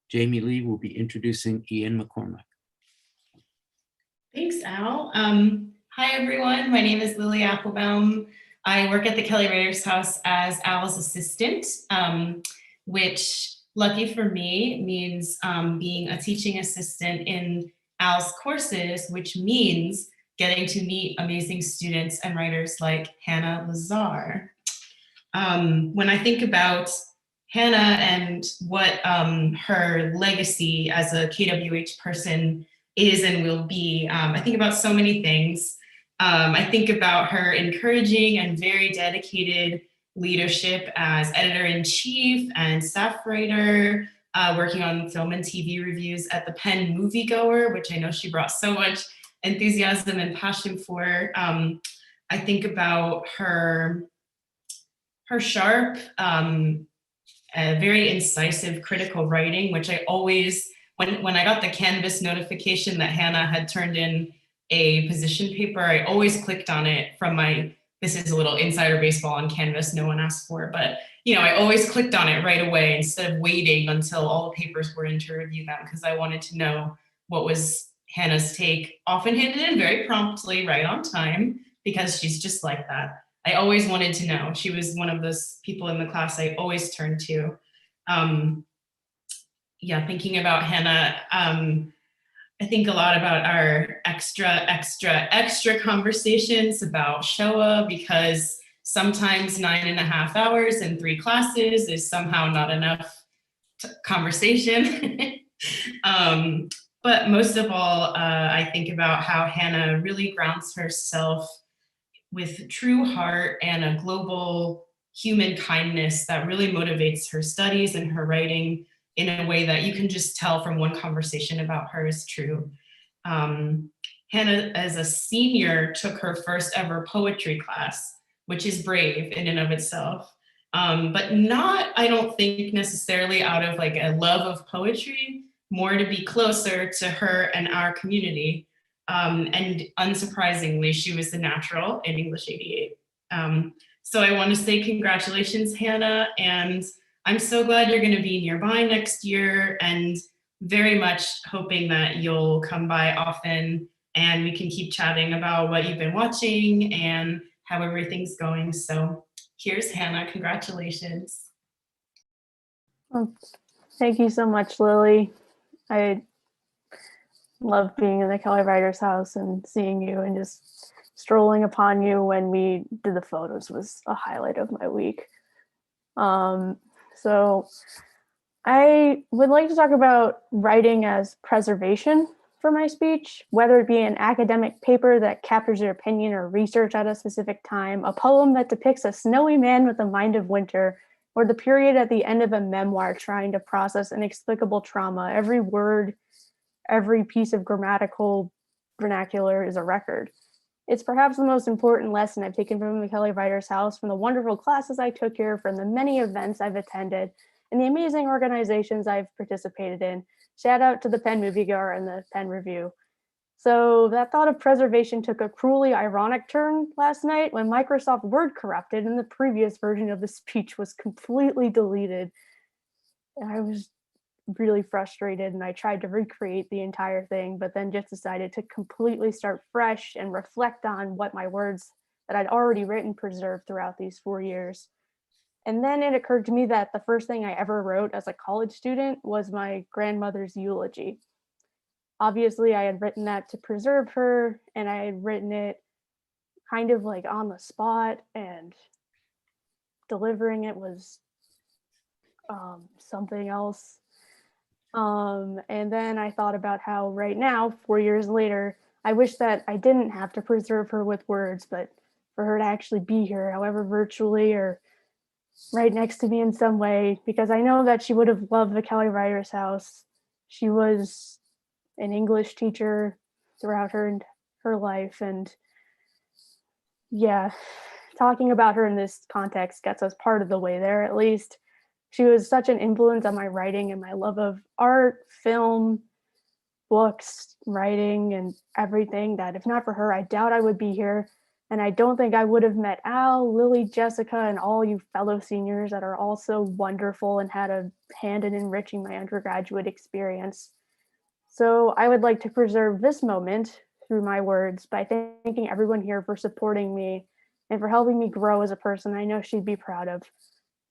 Jamie-Lee will be introducing Ian McCormack. Thanks, Al. Hi, everyone. My name is Lili Applebaum. I work at the Kelly Writers House as Al's assistant, which, lucky for me, means being a teaching assistant in Al's courses, which means getting to meet amazing students and writers like Hannah Lazar. When I think about Hannah and what her legacy as a KWH person is and will be, I think about so many things. I think about her encouraging and very dedicated leadership as editor-in-chief and staff writer, working on film and TV reviews at the Penn Moviegoer, which I know she brought so much enthusiasm and passion for. I think about her sharp, very incisive critical writing, which I always, when I got the Canvas notification that Hannah had turned in a position paper, I always clicked on it from this is a little insider baseball on Canvas, no one asked for, but I always clicked on it right away instead of waiting until all the papers were in to review them, because I wanted to know what was Hannah's take, often handed in very promptly, right on time, because she's just like that. I always wanted to know. She was one of those people in the class I always turned to. Thinking about Hannah, I think a lot about our extra conversations about Shoah, because sometimes 9.5 hours in 3 classes is somehow not enough conversation. But most of all, I think about how Hannah really grounds herself with true heart and a global human kindness that really motivates her studies and her writing in a way that you can just tell from one conversation about her is true. Hannah, as a senior, took her first ever poetry class, which is brave in and of itself, but not, I don't think, necessarily out of like a love of poetry, more to be closer to her and our community. And unsurprisingly, she was the natural in English 88. So I want to say congratulations, Hannah, and I'm so glad you're going to be nearby next year, and very much hoping that you'll come by often and we can keep chatting about what you've been watching and how everything's going. So here's Hannah. Congratulations. Well, thank you so much, Lily. I love being in the Kelly Writers house and seeing you, and just strolling upon you when we did the photos was a highlight of my week. So I would like to talk about writing as preservation for my speech, whether it be an academic paper that captures your opinion or research at a specific time, a poem that depicts a snowy man with a mind of winter, or the period at the end of a memoir trying to process inexplicable trauma. Every word, every piece of grammatical vernacular is a record. It's perhaps the most important lesson I've taken from the Kelly Writers House, from the wonderful classes I took here, from the many events I've attended, and the amazing organizations I've participated in. Shout out to the Penn Moviegoer and the Penn Review. So that thought of preservation took a cruelly ironic turn last night when Microsoft Word corrupted and the previous version of the speech was completely deleted. And I was really frustrated, and I tried to recreate the entire thing, but then just decided to completely start fresh and reflect on what my words that I'd already written preserved throughout these 4 years. And then it occurred to me that the first thing I ever wrote as a college student was my grandmother's eulogy. Obviously, I had written that to preserve her, and I had written it kind of like on the spot, and delivering it was something else. And then I thought about how right now, 4 years later, I wish that I didn't have to preserve her with words, but for her to actually be here, however virtually or right next to me in some way, because I know that she would have loved the Kelly Writers House. She was an English teacher throughout her life, and yeah, talking about her in this context gets us part of the way there, at least. She was such an influence on my writing and my love of art, film, books, writing, and everything, that if not for her, I doubt I would be here. And I don't think I would have met Al, Lily, Jessica, and all you fellow seniors that are all so wonderful and had a hand in enriching my undergraduate experience. So I would like to preserve this moment through my words by thanking everyone here for supporting me and for helping me grow as a person I know she'd be proud of.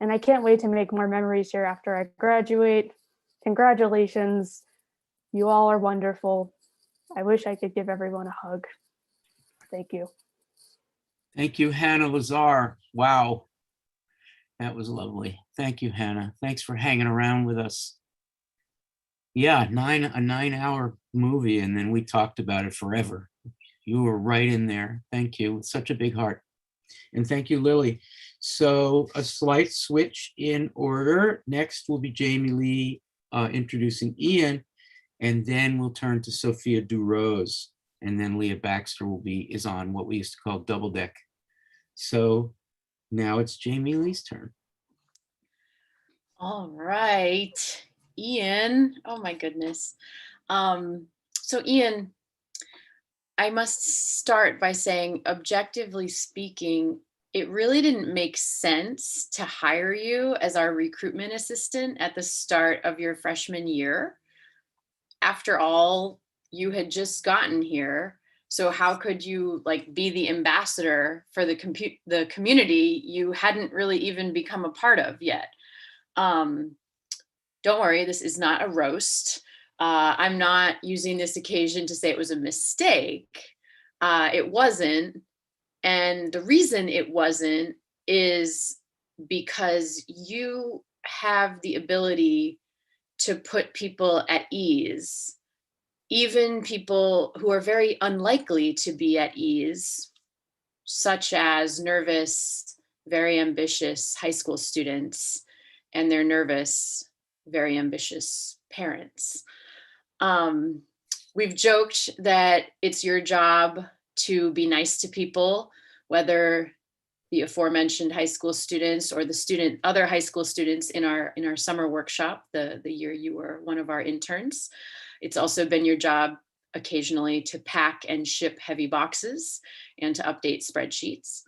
And I can't wait to make more memories here after I graduate. Congratulations. You all are wonderful. I wish I could give everyone a hug. Thank you. Thank you, Hannah Lazar. Wow, that was lovely. Thank you, Hannah. Thanks for hanging around with us. Yeah, a 9-hour movie, and then we talked about it forever. You were right in there. Thank you. With such a big heart. And thank you, Lily. So a slight switch in order. Next will be Jamie-Lee introducing Ian, and then we'll turn to Sophia DuRose, and then Leah Baxter is on what we used to call double deck. So now it's Jamie-Lee's turn. All right, Ian. Oh my goodness. So Ian, I must start by saying, objectively speaking, it really didn't make sense to hire you as our recruitment assistant at the start of your freshman year. After all, you had just gotten here. So how could you be the ambassador for the community you hadn't really even become a part of yet? Don't worry, this is not a roast. I'm not using this occasion to say it was a mistake. It wasn't. And the reason it wasn't is because you have the ability to put people at ease, even people who are very unlikely to be at ease, such as nervous, very ambitious high school students and their nervous, very ambitious parents. We've joked that it's your job to be nice to people, whether the aforementioned high school students or the other high school students in our summer workshop, the year you were one of our interns. It's also been your job occasionally to pack and ship heavy boxes and to update spreadsheets.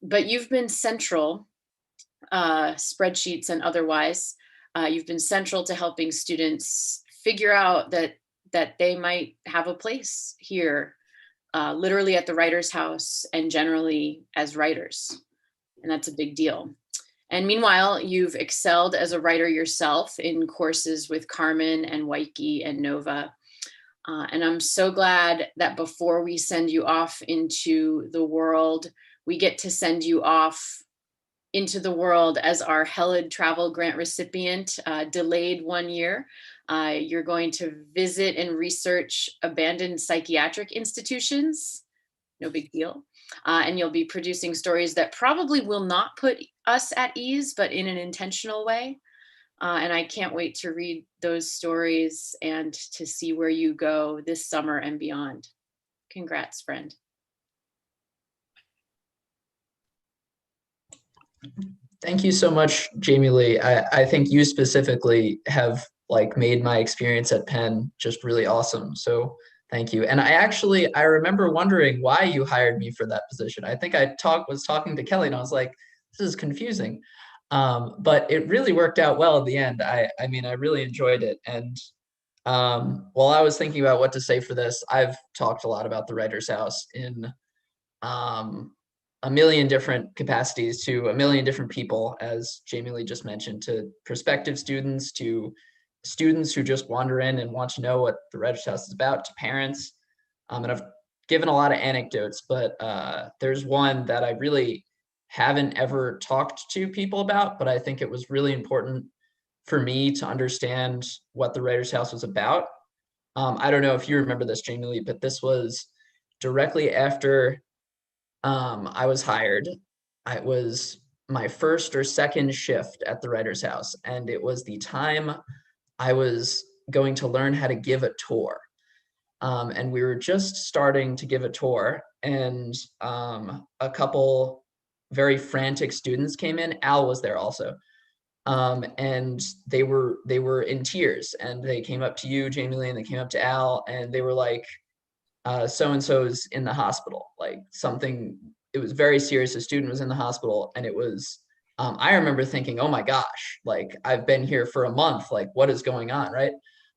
But you've been central spreadsheets and otherwise. You've been central to helping students figure out that they might have a place here, literally at the Writers' House and generally as writers. And that's a big deal. And meanwhile, you've excelled as a writer yourself in courses with Carmen and Waiki and Nova. And I'm so glad that before we send you off into the world, we get to send you off into the world as our HELID travel grant recipient, delayed 1 year. You're going to visit and research abandoned psychiatric institutions. No big deal. And you'll be producing stories that probably will not put us at ease, but in an intentional way. And I can't wait to read those stories and to see where you go this summer and beyond. Congrats, friend. Thank you so much, Jamie-Lee. I think you specifically have like made my experience at Penn just really awesome. So thank you. And I remember wondering why you hired me for that position. I think I was talking to Kelly and I was like, this is confusing. But it really worked out well at the end. I mean, I really enjoyed it. And while I was thinking about what to say for this, I've talked a lot about the Writers' House in a million different capacities to a million different people, as Jamie-Lee just mentioned, to prospective students, to students who just wander in and want to know what the Writers' House is about, to parents. And I've given a lot of anecdotes, but there's one that I really haven't ever talked to people about, but I think it was really important for me to understand what the Writers' House was about. I don't know if you remember this, Jamie-Lee, but this was directly after I was hired. It was my first or second shift at the Writers' House, and it was the time I was going to learn how to give a tour. And we were just starting to give a tour, and a couple very frantic students came in. Al was there also. And they were in tears, and they came up to you, Jamie-Lee, and they came up to Al, and they were like, so-and-so's in the hospital, like something, it was very serious. A student was in the hospital, and it was, I remember thinking, oh my gosh, like I've been here for a month, like what is going on, right?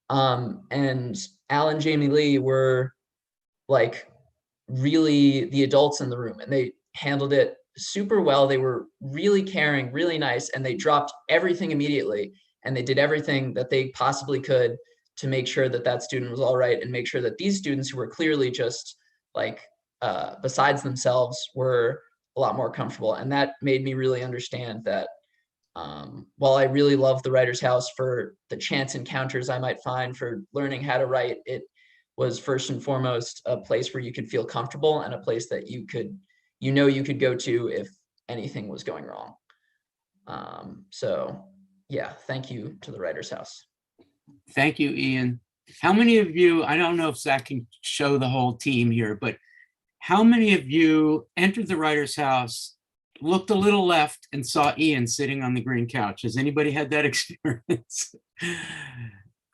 And Al and Jamie-Lee were like really the adults in the room, and they handled it super well. They were really caring, really nice, and they dropped everything immediately, and they did everything that they possibly could to make sure that that student was all right, and make sure that these students who were clearly just like besides themselves were a lot more comfortable. And that made me really understand that while I really love the Writers' House for the chance encounters I might find for learning how to write, it was first and foremost a place where you could feel comfortable, and a place that you could go to if anything was going wrong. So yeah, thank you to the Writers' House. Thank you, Ian. How many of you, I don't know if Zach can show the whole team here, but how many of you entered the Writers' House, looked a little left, and saw Ian sitting on the green couch? Has anybody had that experience?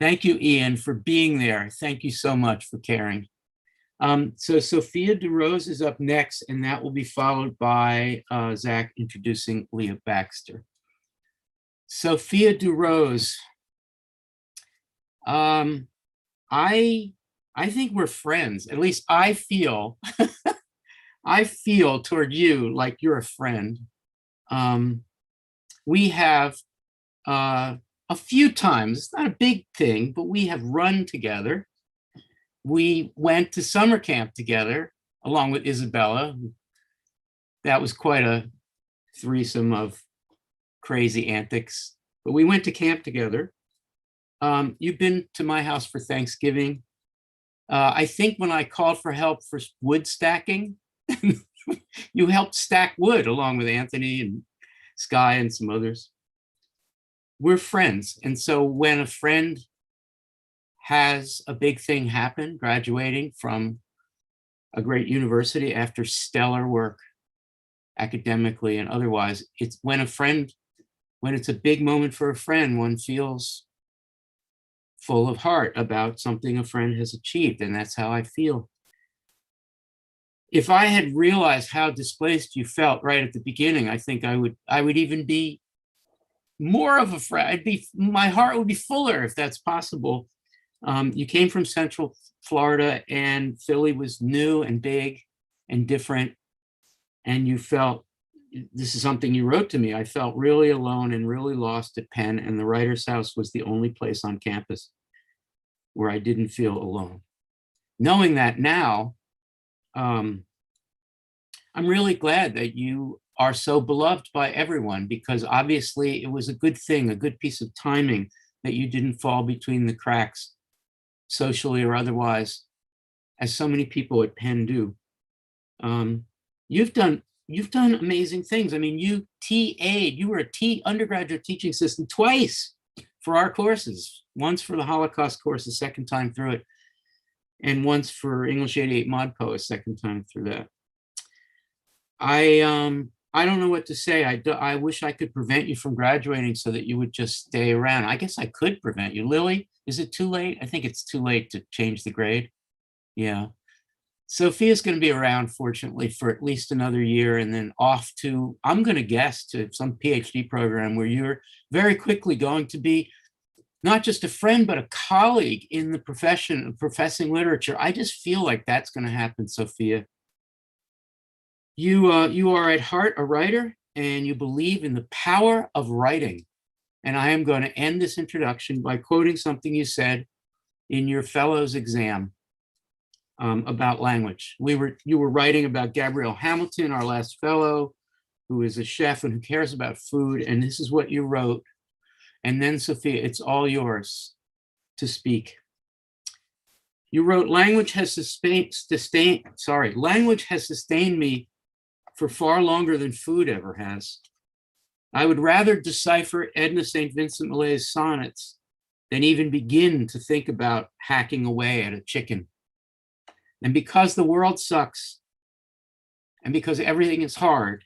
Thank you, Ian, for being there. Thank you so much for caring. So Sophia DuRose is up next, and that will be followed by Zach introducing Leah Baxter. Sophia DuRose. I think we're friends. At least I feel, I feel toward you like you're a friend. We have a few times, it's not a big thing, but we have run together. We went to summer camp together along with Isabella. That was quite a threesome of crazy antics, but we went to camp together. You've been to my house for Thanksgiving. I think when I called for help for wood stacking, you helped stack wood along with Anthony and Sky and some others. We're friends. And so when a friend has a big thing happen, graduating from a great university after stellar work academically and otherwise, it's when it's a big moment for a friend, one feels full of heart about something a friend has achieved, and that's how I feel. If I had realized how displaced you felt right at the beginning, I think I would even be more of a friend. My heart would be fuller if that's possible. You came from Central Florida, and Philly was new and big and different. And you felt, this is something you wrote to me, I felt really alone and really lost at Penn, and the Writers' House was the only place on campus where I didn't feel alone. Knowing that now, I'm really glad that you are so beloved by everyone, because obviously it was a good thing, a good piece of timing that you didn't fall between the cracks, socially or otherwise, as so many people at Penn do. You've done amazing things. I mean, you TA'd, you were a undergraduate teaching assistant twice for our courses, once for the Holocaust course, the second time through it, and once for English 88 Mod Po, a second time through that. I don't know what to say. I wish I could prevent you from graduating so that you would just stay around. I guess I could prevent you. Lili, is it too late? I think it's too late to change the grade. Yeah. Sophia's going to be around, fortunately, for at least another year, and then off to, I'm going to guess, to some PhD program where you're very quickly going to be not just a friend, but a colleague in the profession of professing literature. I just feel like that's going to happen, Sophia. You are at heart a writer, and you believe in the power of writing. And I am going to end this introduction by quoting something you said in your fellows exam about language. You were writing about Gabrielle Hamilton, our last fellow, who is a chef and who cares about food. And this is what you wrote. And then, Sophia, it's all yours to speak. You wrote, language has sustained me for far longer than food ever has. I would rather decipher Edna St. Vincent Millay's sonnets than even begin to think about hacking away at a chicken. And because the world sucks, and because everything is hard,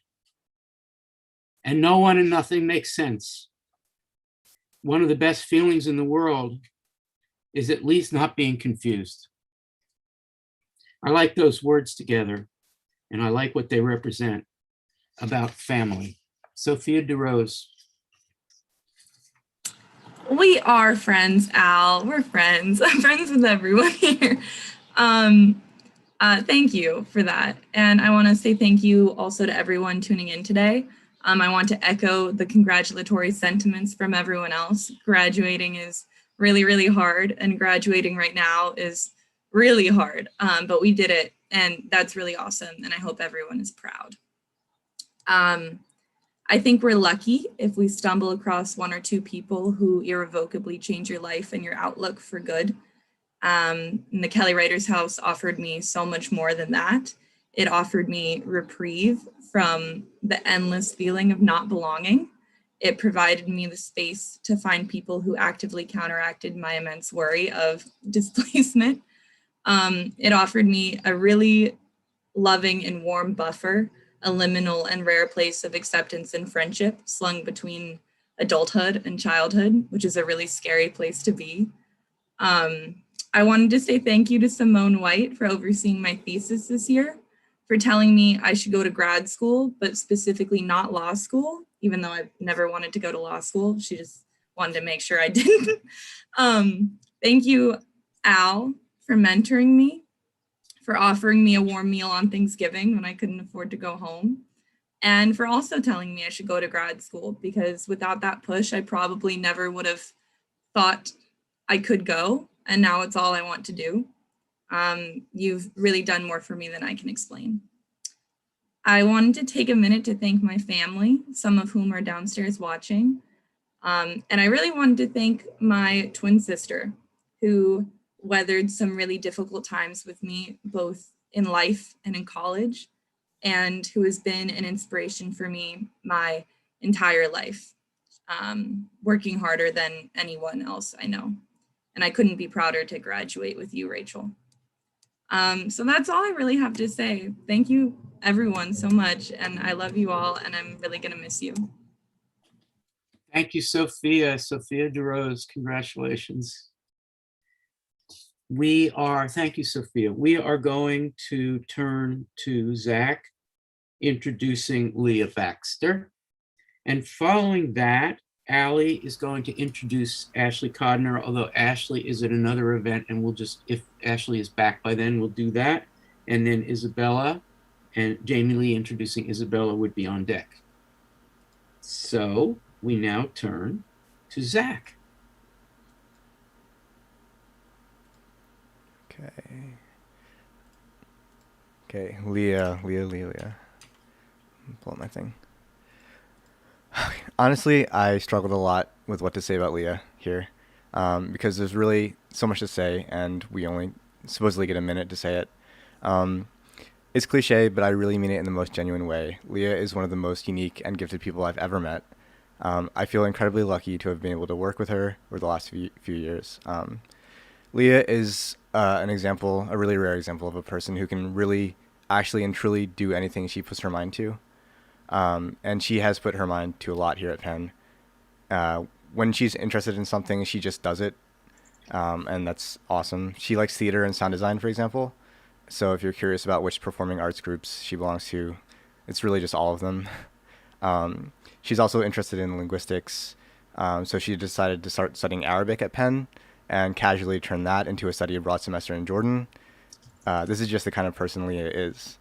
and no one and nothing makes sense, one of the best feelings in the world is at least not being confused. I like those words together, and I like what they represent about family. Sophia DuRose. We are friends, Al. We're friends. I'm friends with everyone here. Thank you for that. And I want to say thank you also to everyone tuning in today. I want to echo the congratulatory sentiments from everyone else. Graduating is really, really hard, and graduating right now is really hard, but we did it, and that's really awesome, and I hope everyone is proud. I think we're lucky if we stumble across one or two people who irrevocably change your life and your outlook for good. And the Kelly Writers' House offered me so much more than that. It offered me reprieve from the endless feeling of not belonging. It provided me the space to find people who actively counteracted my immense worry of displacement. It offered me a really loving and warm buffer, a liminal and rare place of acceptance and friendship slung between adulthood and childhood, which is a really scary place to be. I wanted to say thank you to Simone White for overseeing my thesis this year, for telling me I should go to grad school, but specifically not law school, even though I've never wanted to go to law school. She just wanted to make sure I didn't. Thank you, Al, for mentoring me, for offering me a warm meal on Thanksgiving when I couldn't afford to go home, and for also telling me I should go to grad school, because without that push, I probably never would have thought I could go, and now it's all I want to do. You've really done more for me than I can explain. I wanted to take a minute to thank my family, some of whom are downstairs watching. And I really wanted to thank my twin sister, who weathered some really difficult times with me, both in life and in college, and who has been an inspiration for me my entire life, working harder than anyone else I know. And I couldn't be prouder to graduate with you, Rachel. So that's all I really have to say. Thank you, everyone, so much. And I love you all, and I'm really going to miss you. Thank you, Sophia. Sophia DuRose, congratulations. Thank you, Sophia. We are going to turn to Zach introducing Leah Baxter. And following that, Alli is going to introduce Ashley Codner, although Ashley is at another event, and we'll just, if Ashley is back by then, we'll do that. And then Isabella and Jamie-Lee introducing Isabella would be on deck. So we now turn to Zach. Okay, Leah. Pull up my thing. Honestly, I struggled a lot with what to say about Leah here, because there's really so much to say, and we only supposedly get a minute to say it. It's cliche, but I really mean it in the most genuine way. Leah is one of the most unique and gifted people I've ever met. I feel incredibly lucky to have been able to work with her over the last few years. Leah is an example, a really rare example of a person who can really, actually and truly do anything she puts her mind to. And she has put her mind to a lot here at Penn. When she's interested in something, she just does it. And that's awesome. She likes theater and sound design, for example. So if you're curious about which performing arts groups she belongs to, it's really just all of them. She's also interested in linguistics. So she decided to start studying Arabic at Penn and casually turn that into a study abroad semester in Jordan. This is just the kind of person Leah is.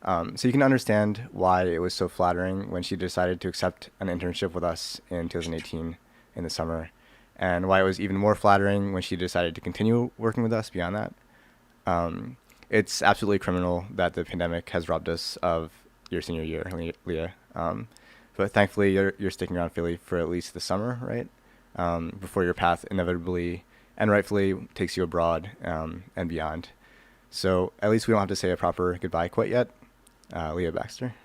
So you can understand why it was so flattering when she decided to accept an internship with us in 2018 in the summer, and why it was even more flattering when she decided to continue working with us beyond that. It's absolutely criminal that the pandemic has robbed us of your senior year, Leah. But thankfully, you're sticking around Philly for at least the summer, right? Before your path inevitably and rightfully takes you abroad and beyond. So at least we don't have to say a proper goodbye quite yet. Leah Baxter.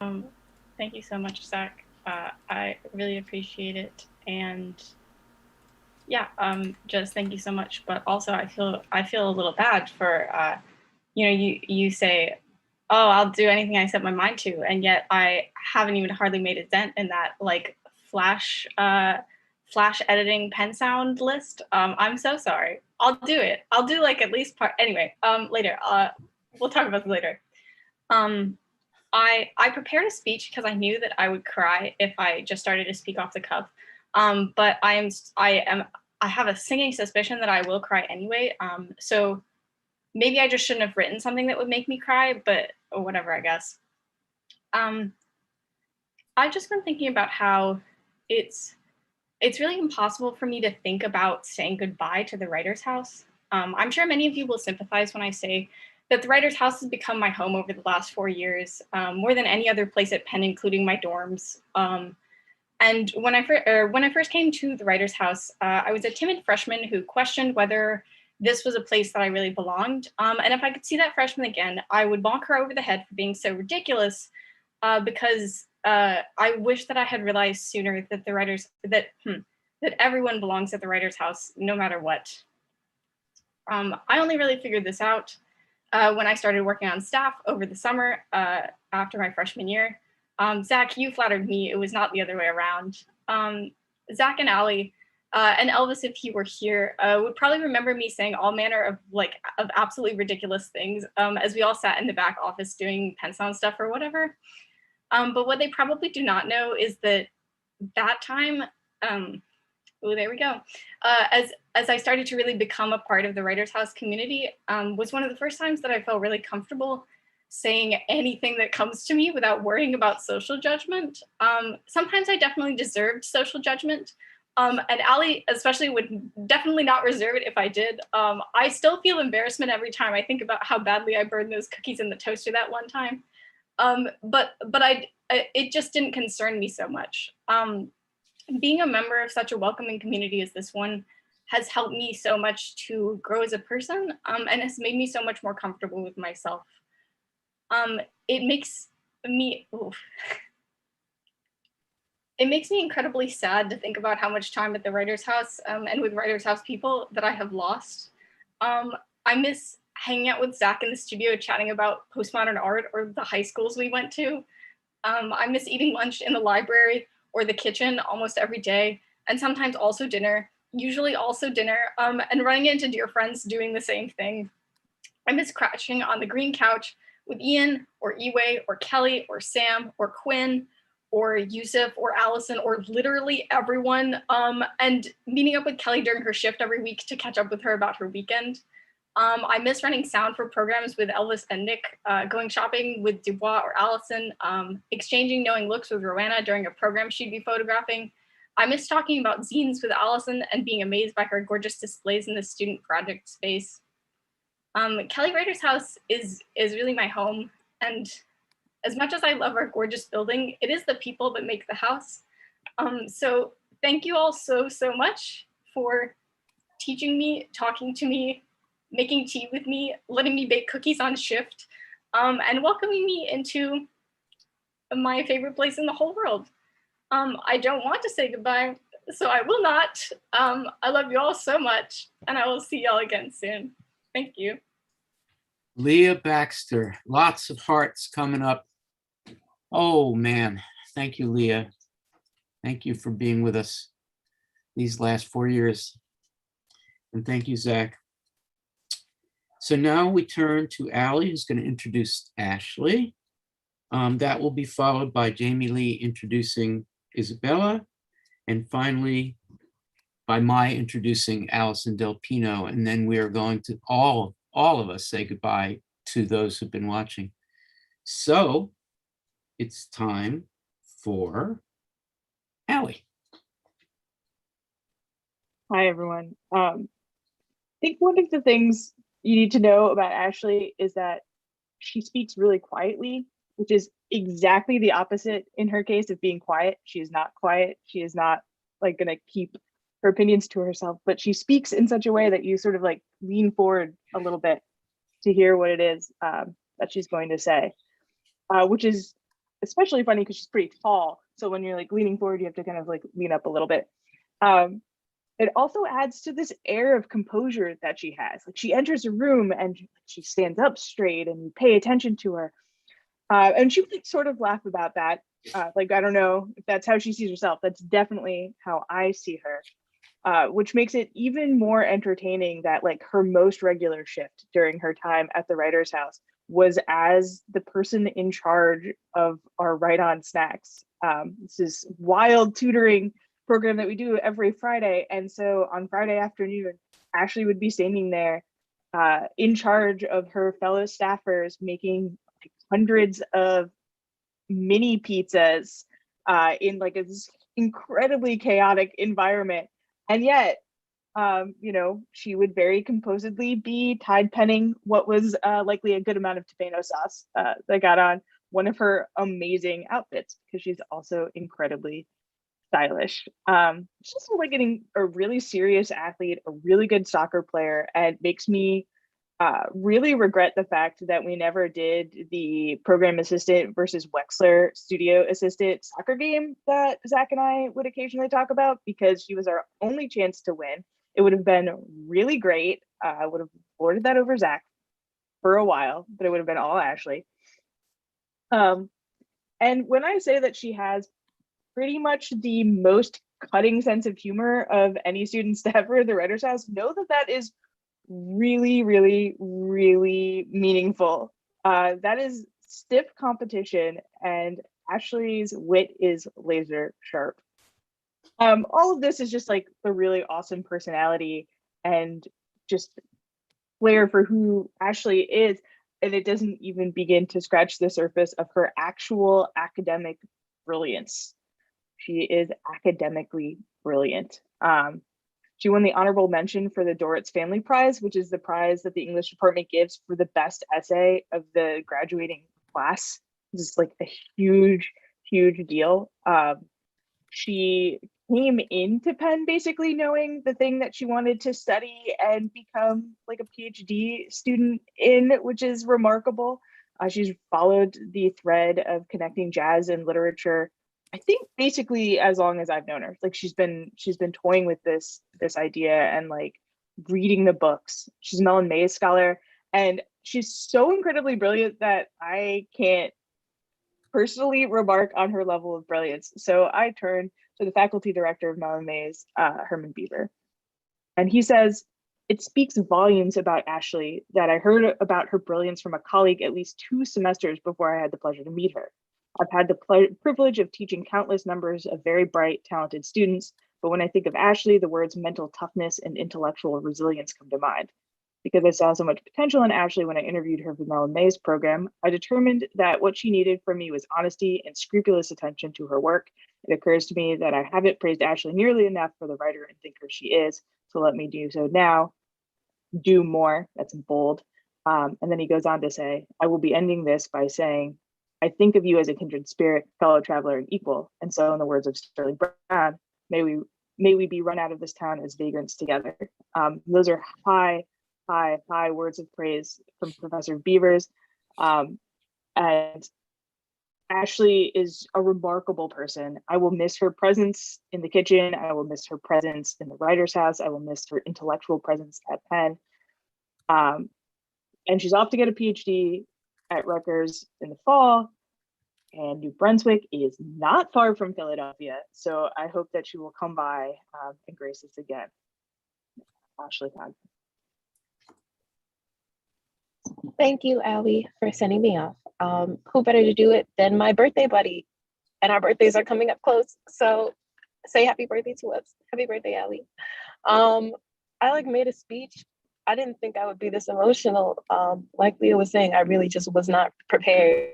Thank you so much, Zach. I really appreciate it, and yeah, just thank you so much. But also, I feel a little bad for you say, oh, I'll do anything I set my mind to, and yet I haven't even hardly made a dent in that like flash editing pen sound list. I'm so sorry. I'll do it. I'll do like at least part. Anyway, later. We'll talk about this later. I prepared a speech because I knew that I would cry if I just started to speak off the cuff. But I have a singing suspicion that I will cry anyway. So maybe I just shouldn't have written something that would make me cry, but whatever, I guess. I've just been thinking about how it's really impossible for me to think about saying goodbye to the Writers' House. I'm sure many of you will sympathize when I say that the Writers' House has become my home over the last 4 years, more than any other place at Penn, including my dorms. And when I first came to the Writers' House, I was a timid freshman who questioned whether this was a place that I really belonged. And if I could see that freshman again, I would bonk her over the head for being so ridiculous, because I wish that I had realized sooner that that everyone belongs at the Writers' House, no matter what. I only really figured this out when I started working on staff over the summer after my freshman year. Zach, you flattered me. It was not the other way around. Zach and Alli, and Elvis, if he were here, would probably remember me saying all manner of absolutely ridiculous things as we all sat in the back office doing pen sound stuff or whatever. But what they probably do not know is that time, there we go. As I started to really become a part of the Writers' House community, was one of the first times that I felt really comfortable saying anything that comes to me without worrying about social judgment. Sometimes I definitely deserved social judgment. And Alli especially would definitely not reserve it if I did. I still feel embarrassment every time I think about how badly I burned those cookies in the toaster that one time. But it just didn't concern me so much. Being a member of such a welcoming community as this one has helped me so much to grow as a person, and has made me so much more comfortable with myself. It makes me incredibly sad to think about how much time at the Writers' House and with Writers' House people that I have lost. I miss hanging out with Zach in the studio chatting about postmodern art or the high schools we went to. I miss eating lunch in the library or the kitchen almost every day, and sometimes also dinner, usually also dinner, and running into dear friends doing the same thing. I miss crashing on the green couch with Ian or Iwe or Kelly or Sam or Quinn or Yusuf or Alyson or literally everyone, and meeting up with Kelly during her shift every week to catch up with her about her weekend. I miss running sound for programs with Elvis and Nick, going shopping with Dubois or Alyson, exchanging knowing looks with Rowena during a program she'd be photographing. I miss talking about zines with Alyson and being amazed by her gorgeous displays in the student project space. Kelly Writers House is really my home, and as much as I love our gorgeous building, it is the people that make the house. So thank you all so much for teaching me, talking to me, making tea with me, letting me bake cookies on shift, and welcoming me into my favorite place in the whole world. I don't want to say goodbye, so I will not. I love you all so much, and I will see y'all again soon. Thank you. Leah Baxter, lots of hearts coming up. Oh man, thank you, Leah. Thank you for being with us these last 4 years. And thank you, Zach. So now we turn to Alli, who's going to introduce Ashley. That will be followed by Jamie-Lee introducing Isabella, and finally by my introducing Alyson del Pino. And then we are going to all of us say goodbye to those who've been watching. So it's time for Alli. Hi, everyone. I think one of the things you need to know about Ashley is that she speaks really quietly, which is exactly the opposite in her case of being quiet. She is not quiet. She is not like going to keep her opinions to herself, but she speaks in such a way that you sort of like lean forward a little bit to hear what it is that she's going to say, which is especially funny because she's pretty tall. So when you're like leaning forward, you have to kind of like lean up a little bit. It also adds to this air of composure that she has. Like she enters a room and she stands up straight and you pay attention to her. And she would sort of laugh about that. Like, I don't know if that's how she sees herself. That's definitely how I see her, which makes it even more entertaining that like her most regular shift during her time at the Writers House was as the person in charge of our Write On snacks. This is wild tutoring program that we do every Friday. And so on Friday afternoon, Ashley would be standing there in charge of her fellow staffers, making like hundreds of mini pizzas in like this incredibly chaotic environment. And yet, you know, she would very composedly be Tide penning what was likely a good amount of tomato sauce that got on one of her amazing outfits, because she's also incredibly stylish. She's also like getting a really serious athlete, a really good soccer player, and makes me really regret the fact that we never did the program assistant versus Wexler studio assistant soccer game that Zach and I would occasionally talk about, because she was our only chance to win. It would have been really great. I would have lorded that over Zach for a while, but it would have been all Ashley. And when I say that she has pretty much the most cutting sense of humor of any student staffer at the Writers House, know that that is really, really, really meaningful. That is stiff competition, and Ashley's wit is laser sharp. All of this is just like a really awesome personality and just flair for who Ashley is, and it doesn't even begin to scratch the surface of her actual academic brilliance. She is academically brilliant. She won the honorable mention for the Dorrit's Family Prize, which is the prize that the English department gives for the best essay of the graduating class. This is like a huge, huge deal. She came into Penn basically knowing the thing that she wanted to study and become like a PhD student in, which is remarkable. She's followed the thread of connecting jazz and literature, I think basically as long as I've known her. Like she's been toying with this idea and like reading the books. She's a Mellon Mays scholar, and she's so incredibly brilliant that I can't personally remark on her level of brilliance. So I turn to the faculty director of Mellon Mays, Herman Bieber. And he says, "It speaks volumes about Ashley that I heard about her brilliance from a colleague at least 2 semesters before I had the pleasure to meet her. I've had the privilege of teaching countless numbers of very bright, talented students, but when I think of Ashley, the words mental toughness and intellectual resilience come to mind. Because I saw so much potential in Ashley when I interviewed her for Mel May's program, I determined that what she needed from me was honesty and scrupulous attention to her work. It occurs to me that I haven't praised Ashley nearly enough for the writer and thinker she is, so let me do so now. Do more, that's bold. And then he goes on to say, I will be ending this by saying, I think of you as a kindred spirit, fellow traveler, and equal. And so in the words of Sterling Brown, may we be run out of this town as vagrants together. Those are high words of praise from Professor Beavers. And Ashley is a remarkable person. I will miss her presence in the kitchen. I will miss her presence in the writer's house. I will miss her intellectual presence at Penn. And she's off to get a PhD at Rutgers in the fall. And New Brunswick is not far from Philadelphia. So I hope that she will come by and grace us again. Ashley Todd. Thank you, Alli, for sending me off. Who better to do it than my birthday buddy? And our birthdays are coming up close. So say happy birthday to us. Happy birthday, Alli. I made a speech. I didn't think I would be this emotional. Like Leah was saying, I really just was not prepared.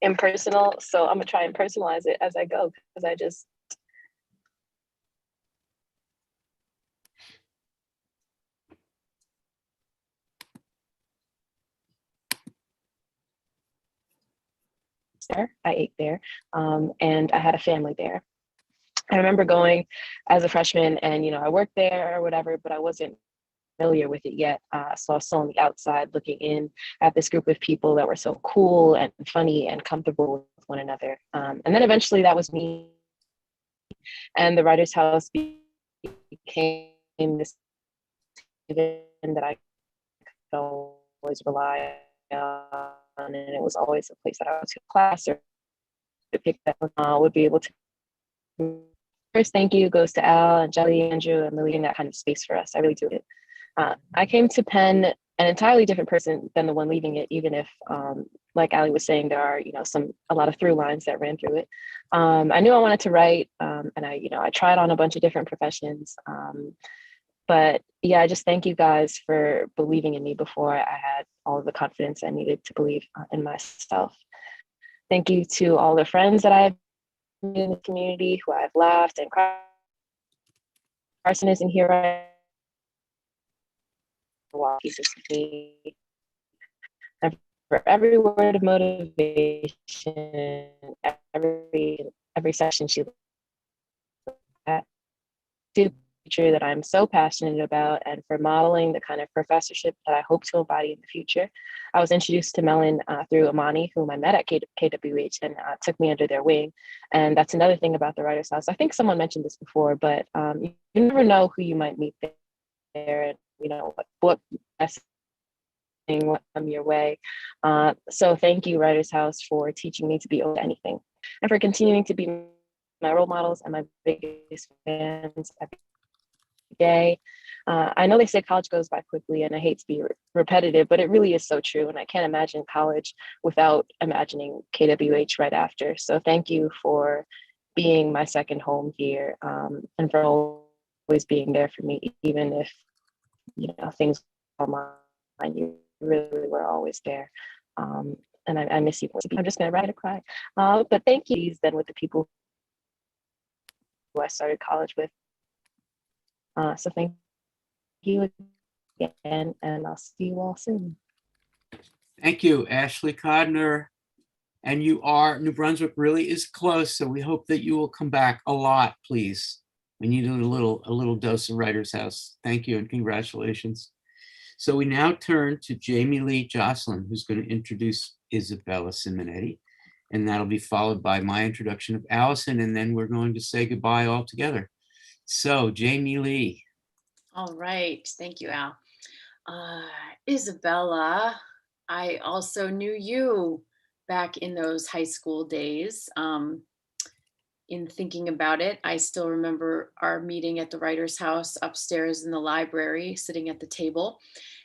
Impersonal. So I'm gonna try and personalize it as I go, because I just I ate there, and I had a family there. I remember going as a freshman, and I worked there or whatever, but I wasn't familiar with it yet. So I was still on the outside looking in at this group of people that were so cool and funny and comfortable with one another. And then eventually that was me. And the Writers' House became this event that I could always rely on. And it was always a place that I would to class or pick that would be able to. First thank you goes to Al and Jelly, Andrew, and Lili in that kind of space for us. I really do it. I came to Penn an entirely different person than the one leaving it, even if, like Alli was saying, there are a lot of through lines that ran through it. I knew I wanted to write, and I tried on a bunch of different professions. But yeah, I just thank you guys for believing in me before I had all of the confidence I needed to believe in myself. Thank you to all the friends that I have in the community who I've laughed and cried. Carson isn't here right now. Pieces of me. And for every word of motivation, every session she at teacher that I'm so passionate about, and for modeling the kind of professorship that I hope to embody in the future. I was introduced to Mellon through Amani, whom I met at KWH, and took me under their wing. And that's another thing about the Writers' House. I think someone mentioned this before, but you never know who you might meet there, and what blessing will come your way. So thank you, Writers' House, for teaching me to be open to anything, and for continuing to be my role models and my biggest fans every day. I know they say college goes by quickly, and I hate to be repetitive, but it really is so true. And I can't imagine college without imagining KWH right after. So thank you for being my second home here, and for always being there for me, even if things online. You really were always there, and I miss you. I'm just gonna write a cry. But thank you then with the people who I started college with. So thank you again, and I'll see you all soon. Thank you, Ashley Codner. And New Brunswick really is close, so we hope that you will come back a lot, please. We need a little dose of Writers' House. Thank you and congratulations. So we now turn to Jamie-Lee Josselyn, who's going to introduce Isabella Simonetti, and that'll be followed by my introduction of Alyson, and then we're going to say goodbye all together. So Jamie-Lee. All right, thank you, Al. Isabella, I also knew you back in those high school days. In thinking about it, I still remember our meeting at the Writers' House upstairs in the library, sitting at the table,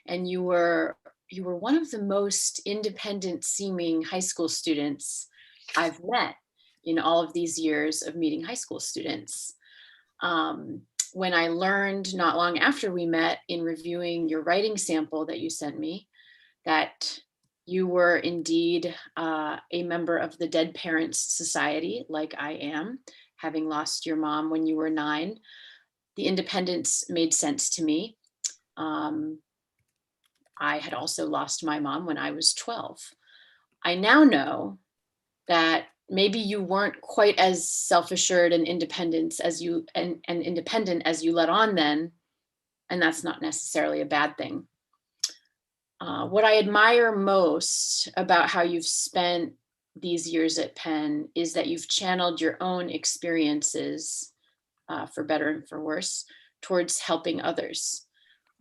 and you were you were one of the most independent seeming high school students I've met in all of these years of meeting high school students. When I learned not long after we met in reviewing your writing sample that you sent me, that you were indeed a member of the Dead Parents Society, like I am, having lost your mom when you were 9, the independence made sense to me. I had also lost my mom when I was 12. I now know that maybe you weren't quite as self-assured and independent as you let on then, and that's not necessarily a bad thing. What I admire most about how you've spent these years at Penn is that you've channeled your own experiences, for better and for worse, towards helping others.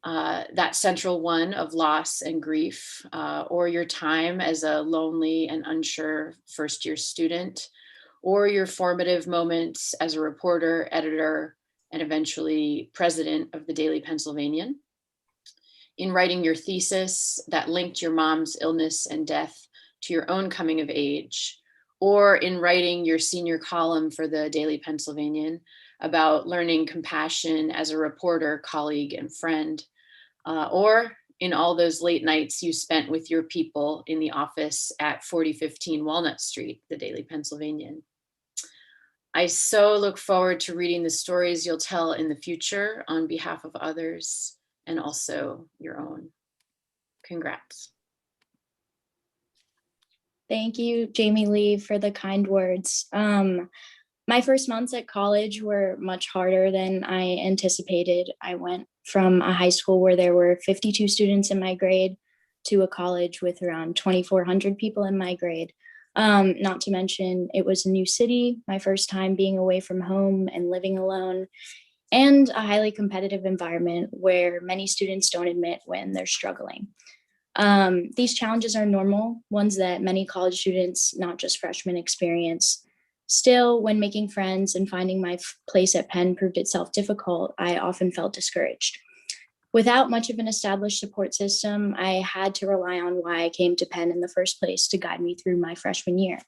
That central one of loss and grief, or your time as a lonely and unsure first-year student, or your formative moments as a reporter, editor, and eventually president of the Daily Pennsylvanian. In writing your thesis that linked your mom's illness and death to your own coming of age, or in writing your senior column for the Daily Pennsylvanian about learning compassion as a reporter, colleague, and friend, or in all those late nights you spent with your people in the office at 4015 Walnut Street, the Daily Pennsylvanian. I so look forward to reading the stories you'll tell in the future on behalf of others and also your own. Congrats. Thank you, Jamie-Lee, for the kind words. My first months at college were much harder than I anticipated. I went from a high school where there were 52 students in my grade to a college with around 2,400 people in my grade. Not to mention, it was a new city, my first time being away from home and living alone, and a highly competitive environment where many students don't admit when they're struggling. These challenges are normal, ones that many college students, not just freshmen, experience. Still, when making friends and finding my place at Penn proved itself difficult, I often felt discouraged. Without much of an established support system, I had to rely on why I came to Penn in the first place to guide me through my freshman year.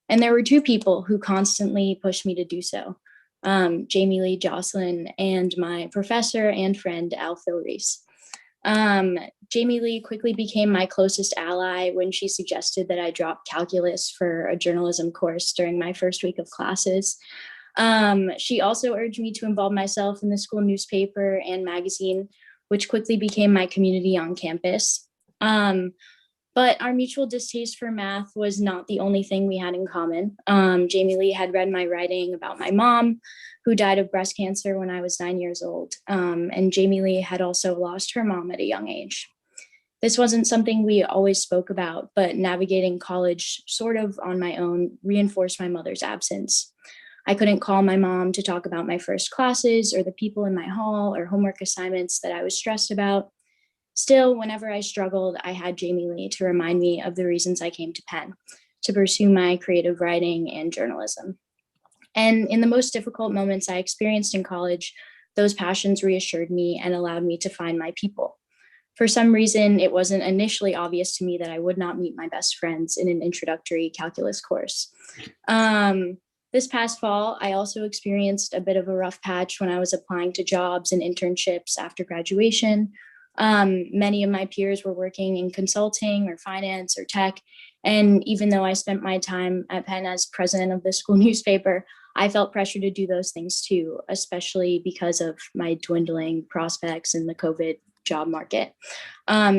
And there were 2 people who constantly pushed me to do so, Jamie-Lee Josselyn and my professor and friend, Filreis. Jamie-Lee quickly became my closest ally when she suggested that I drop calculus for a journalism course during my first week of classes. She also urged me to involve myself in the school newspaper and magazine, which quickly became my community on campus. But our mutual distaste for math was not the only thing we had in common. Jamie-Lee had read my writing about my mom, who died of breast cancer when I was 9 years old. And Jamie-Lee had also lost her mom at a young age. This wasn't something we always spoke about, but navigating college sort of on my own reinforced my mother's absence. I couldn't call my mom to talk about my first classes or the people in my hall or homework assignments that I was stressed about. Still, whenever I struggled, I had Jamie-Lee to remind me of the reasons I came to Penn, to pursue my creative writing and journalism. And in the most difficult moments I experienced in college, those passions reassured me and allowed me to find my people. For some reason, it wasn't initially obvious to me that I would not meet my best friends in an introductory calculus course. This past fall, I also experienced a bit of a rough patch when I was applying to jobs and internships after graduation. Many of my peers were working in consulting or finance or tech. And even though I spent my time at Penn as president of the school newspaper, I felt pressure to do those things too, especially because of my dwindling prospects in the COVID job market.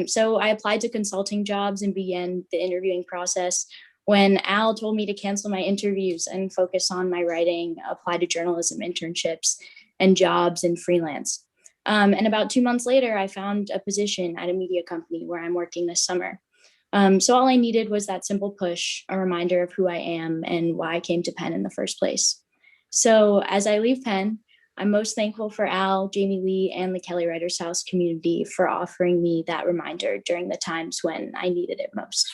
So I applied to consulting jobs and began the interviewing process when Al told me to cancel my interviews and focus on my writing, apply to journalism internships and jobs and freelance. And about 2 months later, I found a position at a media company where I'm working this summer. So all I needed was that simple push, a reminder of who I am and why I came to Penn in the first place. So as I leave Penn, I'm most thankful for Al, Jamie-Lee, and the Kelly Writers House community for offering me that reminder during the times when I needed it most.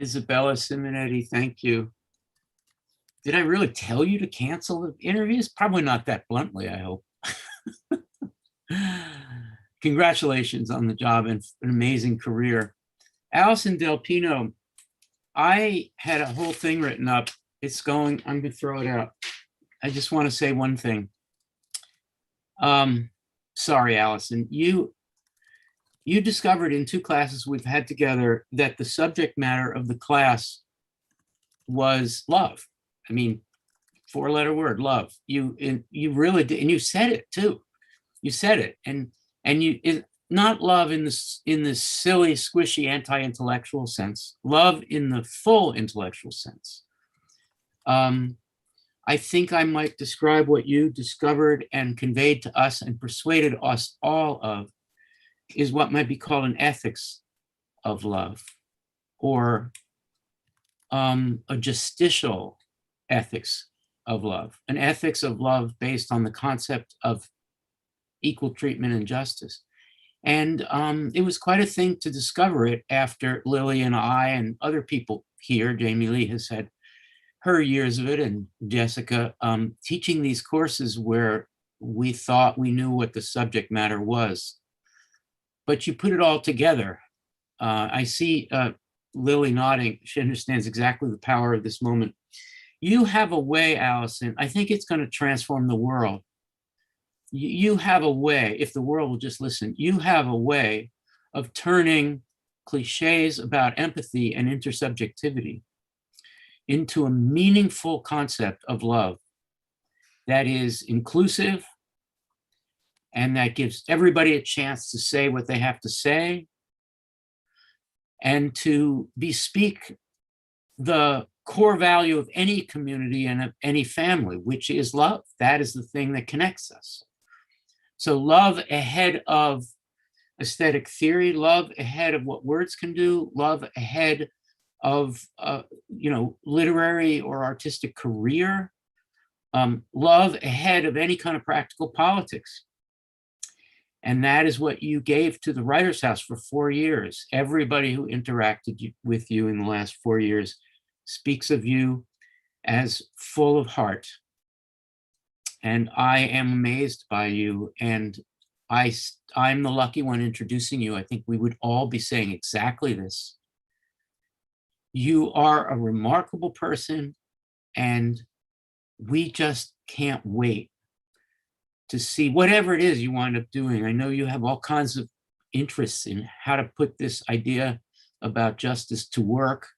Isabella, Simonetti, thank you. Did I really tell you to cancel the interviews? Probably not that bluntly, I hope. congratulations on the job and an amazing career. Alyson del Pino, I had a whole thing written up. It's going, I'm gonna throw it out. I just want to say one thing. Sorry, Alyson, you discovered in 2 classes we've had together that the subject matter of the class was love. I mean, 4-letter word, love. You really did, and you said it too. You said it, and not love in this silly, squishy, anti-intellectual sense. Love in the full intellectual sense. I think I might describe what you discovered and conveyed to us and persuaded us all of is what might be called an ethics of love, or a justicial ethics of love, an ethics of love based on the concept of equal treatment and justice. And it was quite a thing to discover it after Lili and I and other people here, Jamie-Lee has had her years of it, and Jessica, teaching these courses where we thought we knew what the subject matter was. But you put it all together. I see Lili nodding. She understands exactly the power of this moment. You have a way, Alyson, I think it's going to transform the world. You have a way, if the world will just listen, you have a way of turning cliches about empathy and intersubjectivity into a meaningful concept of love that is inclusive and that gives everybody a chance to say what they have to say and to bespeak the core value of any community and of any family, which is love. That is the thing that connects us. So love ahead of aesthetic theory, love ahead of what words can do, love ahead of literary or artistic career, love ahead of any kind of practical politics. And that is what you gave to the Writers' House for 4 years. Everybody who interacted with you in the last 4 years speaks of you as full of heart. And I am amazed by you. And I'm the lucky one introducing you. I think we would all be saying exactly this. You are a remarkable person, and we just can't wait to see whatever it is you wind up doing. I know you have all kinds of interests in how to put this idea about justice to work,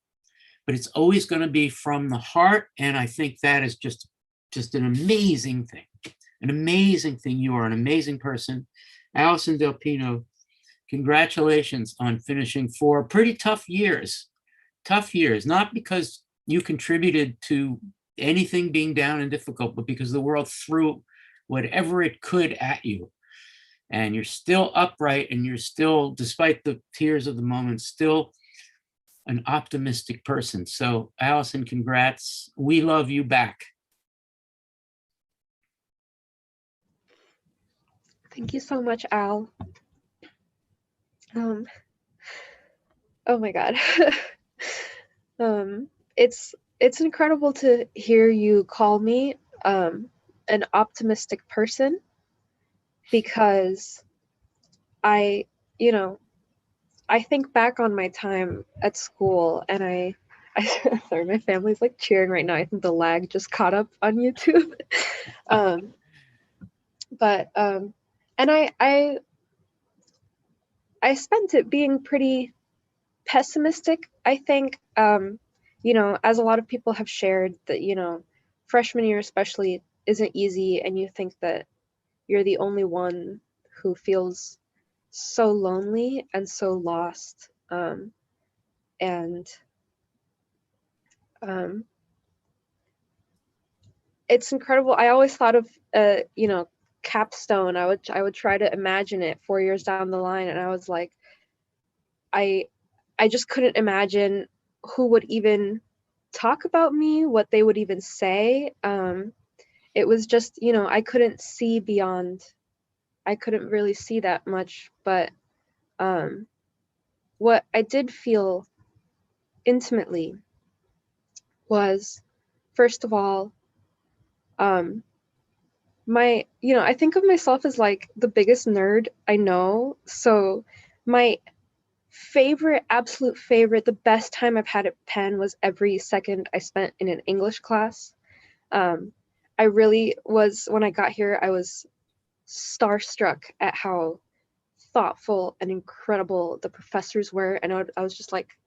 but it's always going to be from the heart. And I think that is just an amazing thing, an amazing thing. You are an amazing person. Alyson del Pino, congratulations on finishing 4 pretty tough years, not because you contributed to anything being down and difficult, but because the world threw whatever it could at you. And you're still upright, and you're still, despite the tears of the moment, still an optimistic person. So Alyson, congrats. We love you back. Thank you so much, Al. Oh my God. It's incredible to hear you call me an optimistic person, because I think back on my time at school, and I sorry, my family's like cheering right now. I think the lag just caught up on YouTube. And I spent it being pretty pessimistic, I think. As a lot of people have shared, that freshman year especially isn't easy, and you think that you're the only one who feels so lonely and so lost. It's incredible. I always thought of Capstone. I would try to imagine it 4 years down the line, and I was like, I just couldn't imagine who would even talk about me, what they would even say. It was just, I couldn't see beyond. I couldn't really see that much, but what I did feel intimately was, first of all, I think of myself as like the biggest nerd I know. So my absolute favorite, the best time I've had at Penn was every second I spent in an English class. I really was, when I got here, I was starstruck at how thoughtful and incredible the professors were. And I was just like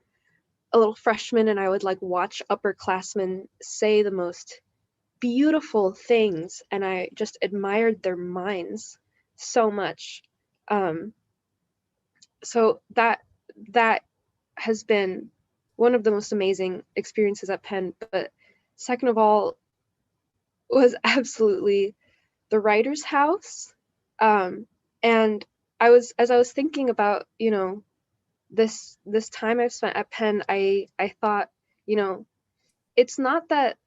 a little freshman, and I would like watch upperclassmen say the most beautiful things, and I just admired their minds so much. So that has been one of the most amazing experiences at Penn. But second of all was absolutely the writer's house. And as I was thinking about, this time I've spent at Penn, I thought, it's not that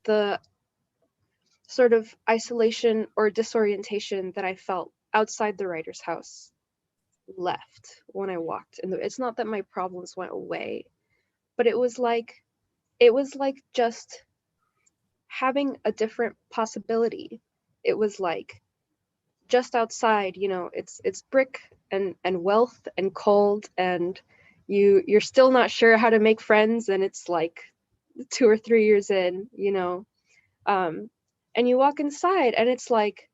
the sort of isolation or disorientation that I felt outside the writer's house left when I walked in. It's not that my problems went away, but it was like just having a different possibility. It was like just outside, it's brick and wealth and cold, and you're still not sure how to make friends, and it's like 2 or 3 years in, and you walk inside and it's like,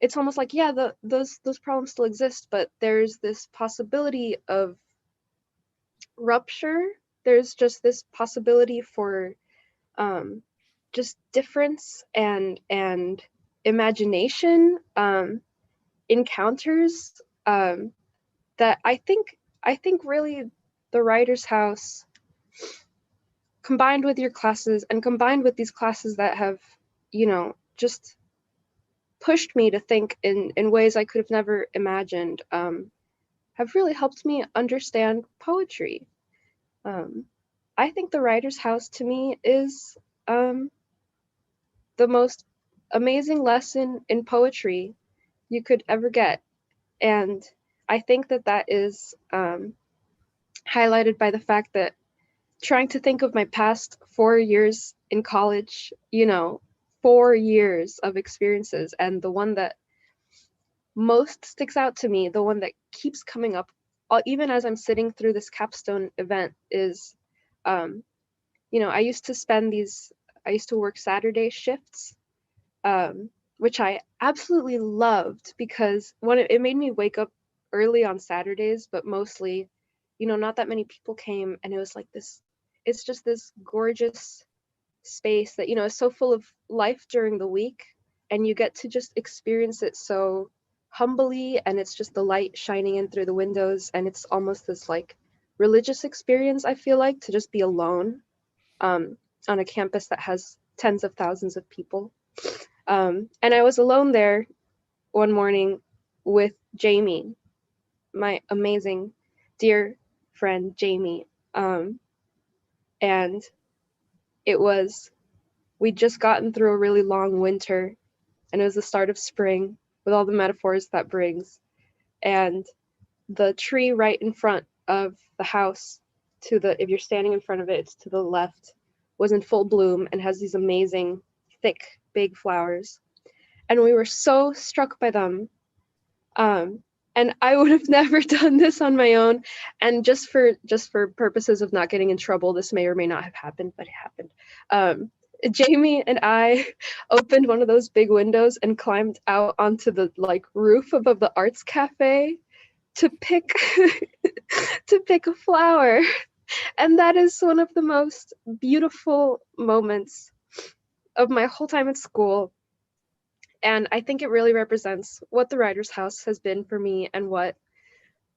it's almost like, yeah, those problems still exist, but there's this possibility of rupture. There's just this possibility for just difference and imagination, encounters, that I think really the writer's house, combined with your classes and combined with these classes that have, just pushed me to think in ways I could have never imagined, have really helped me understand poetry. I think the writer's house to me is the most amazing lesson in poetry you could ever get. And I think that is highlighted by the fact that trying to think of my past 4 years in college, 4 years of experiences, and the one that most sticks out to me, the one that keeps coming up, even as I'm sitting through this capstone event, is, I used to work Saturday shifts, which I absolutely loved, because it made me wake up early on Saturdays, but mostly, not that many people came, and it was like this, it's just this gorgeous space that, is so full of life during the week, and you get to just experience it so humbly, and it's just the light shining in through the windows, and it's almost this like religious experience, I feel like, to just be alone on a campus that has tens of thousands of people. And I was alone there one morning with Jamie, my amazing dear friend Jamie, and we'd just gotten through a really long winter, and it was the start of spring with all the metaphors that brings. And the tree right in front of the house, if you're standing in front of it, it's to the left, was in full bloom and has these amazing, thick, big flowers. And we were so struck by them. And I would have never done this on my own. And just for purposes of not getting in trouble, this may or may not have happened, but it happened. Jamie and I opened one of those big windows and climbed out onto the roof above the arts cafe to pick a flower. And that is one of the most beautiful moments of my whole time at school. And I think it really represents what the writer's house has been for me, and what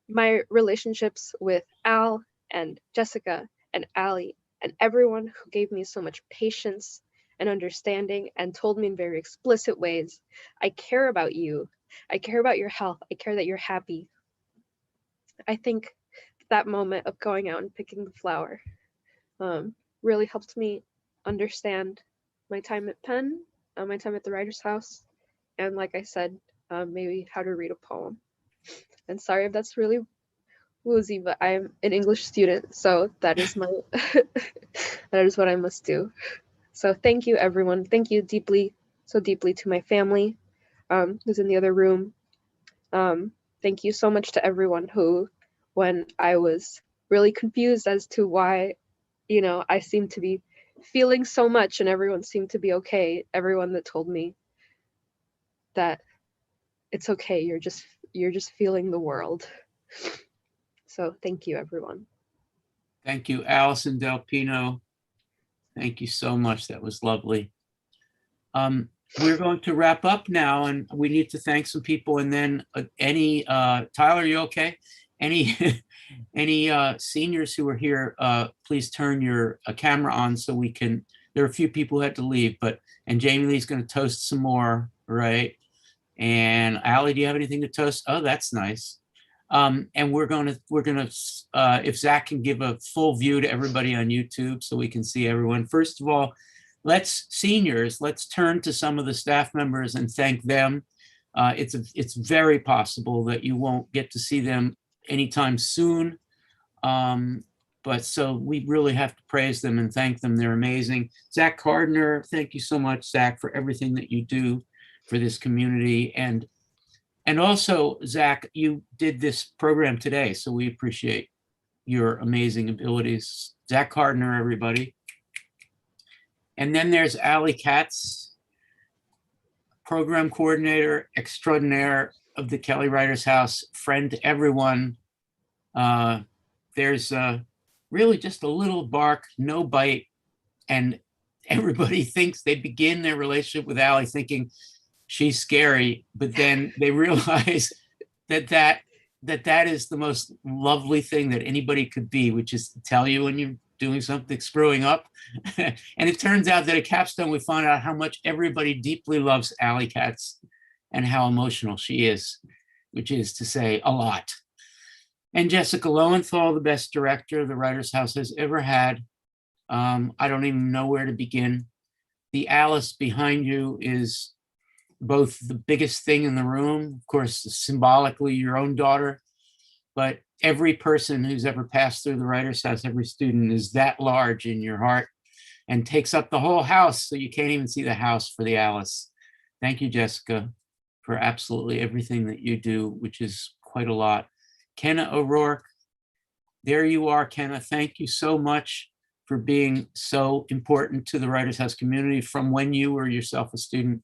my relationships with Al and Jessica and Alli and everyone who gave me so much patience and understanding and told me in very explicit ways, I care about you. I care about your health. I care that you're happy. I think that moment of going out and picking the flower really helped me understand my time at Penn, my time at the writer's house, and like I said, maybe how to read a poem. And sorry if that's really woozy, but I'm an English student, so that is that is what I must do. So thank you, everyone. Thank you deeply, so deeply to my family, who's in the other room. Thank you so much to everyone who, when I was really confused as to why, I seemed to be feeling so much and everyone seemed to be okay, everyone that told me that it's okay, you're just feeling the world. So thank you, everyone. Thank you, Alyson del Pino. Thank you so much. That was lovely. We're going to wrap up now, and we need to thank some people. And then Tyler, you okay? Any seniors who are here, please turn your camera on so we can. There are a few people who had to leave, and Jamie-Lee's going to toast some more, right? And Alli, do you have anything to toast? Oh, that's nice. And we're gonna if Zach can give a full view to everybody on YouTube so we can see everyone. First of all, let's turn to some of the staff members and thank them. It's very possible that you won't get to see them anytime soon. But so we really have to praise them and thank them. They're amazing. Zach Codner, thank you so much, Zach, for everything that you do for this community. And also, Zach, you did this program today, so we appreciate your amazing abilities. Zach Codner, everybody. And then there's Alli Katz, program coordinator extraordinaire of the Kelly Writers House, friend to everyone. There's really just a little bark, no bite, and everybody thinks they begin their relationship with Alli thinking she's scary, but then they realize that is the most lovely thing that anybody could be, which is to tell you when you're doing something screwing up. And it turns out that at Capstone, we found out how much everybody deeply loves Alli Katz and how emotional she is, which is to say a lot. And Jessica Lowenthal, the best director the Writers House has ever had. I don't even know where to begin. The Alice behind you is both the biggest thing in the room, of course, symbolically your own daughter, but every person who's ever passed through the Writers House, every student is that large in your heart and takes up the whole house, so you can't even see the house for the Alice. Thank you, Jessica, for absolutely everything that you do, which is quite a lot. Kenna O'Rourk, there you are, Kenna. Thank you so much for being so important to the Writers House community from when you were yourself a student,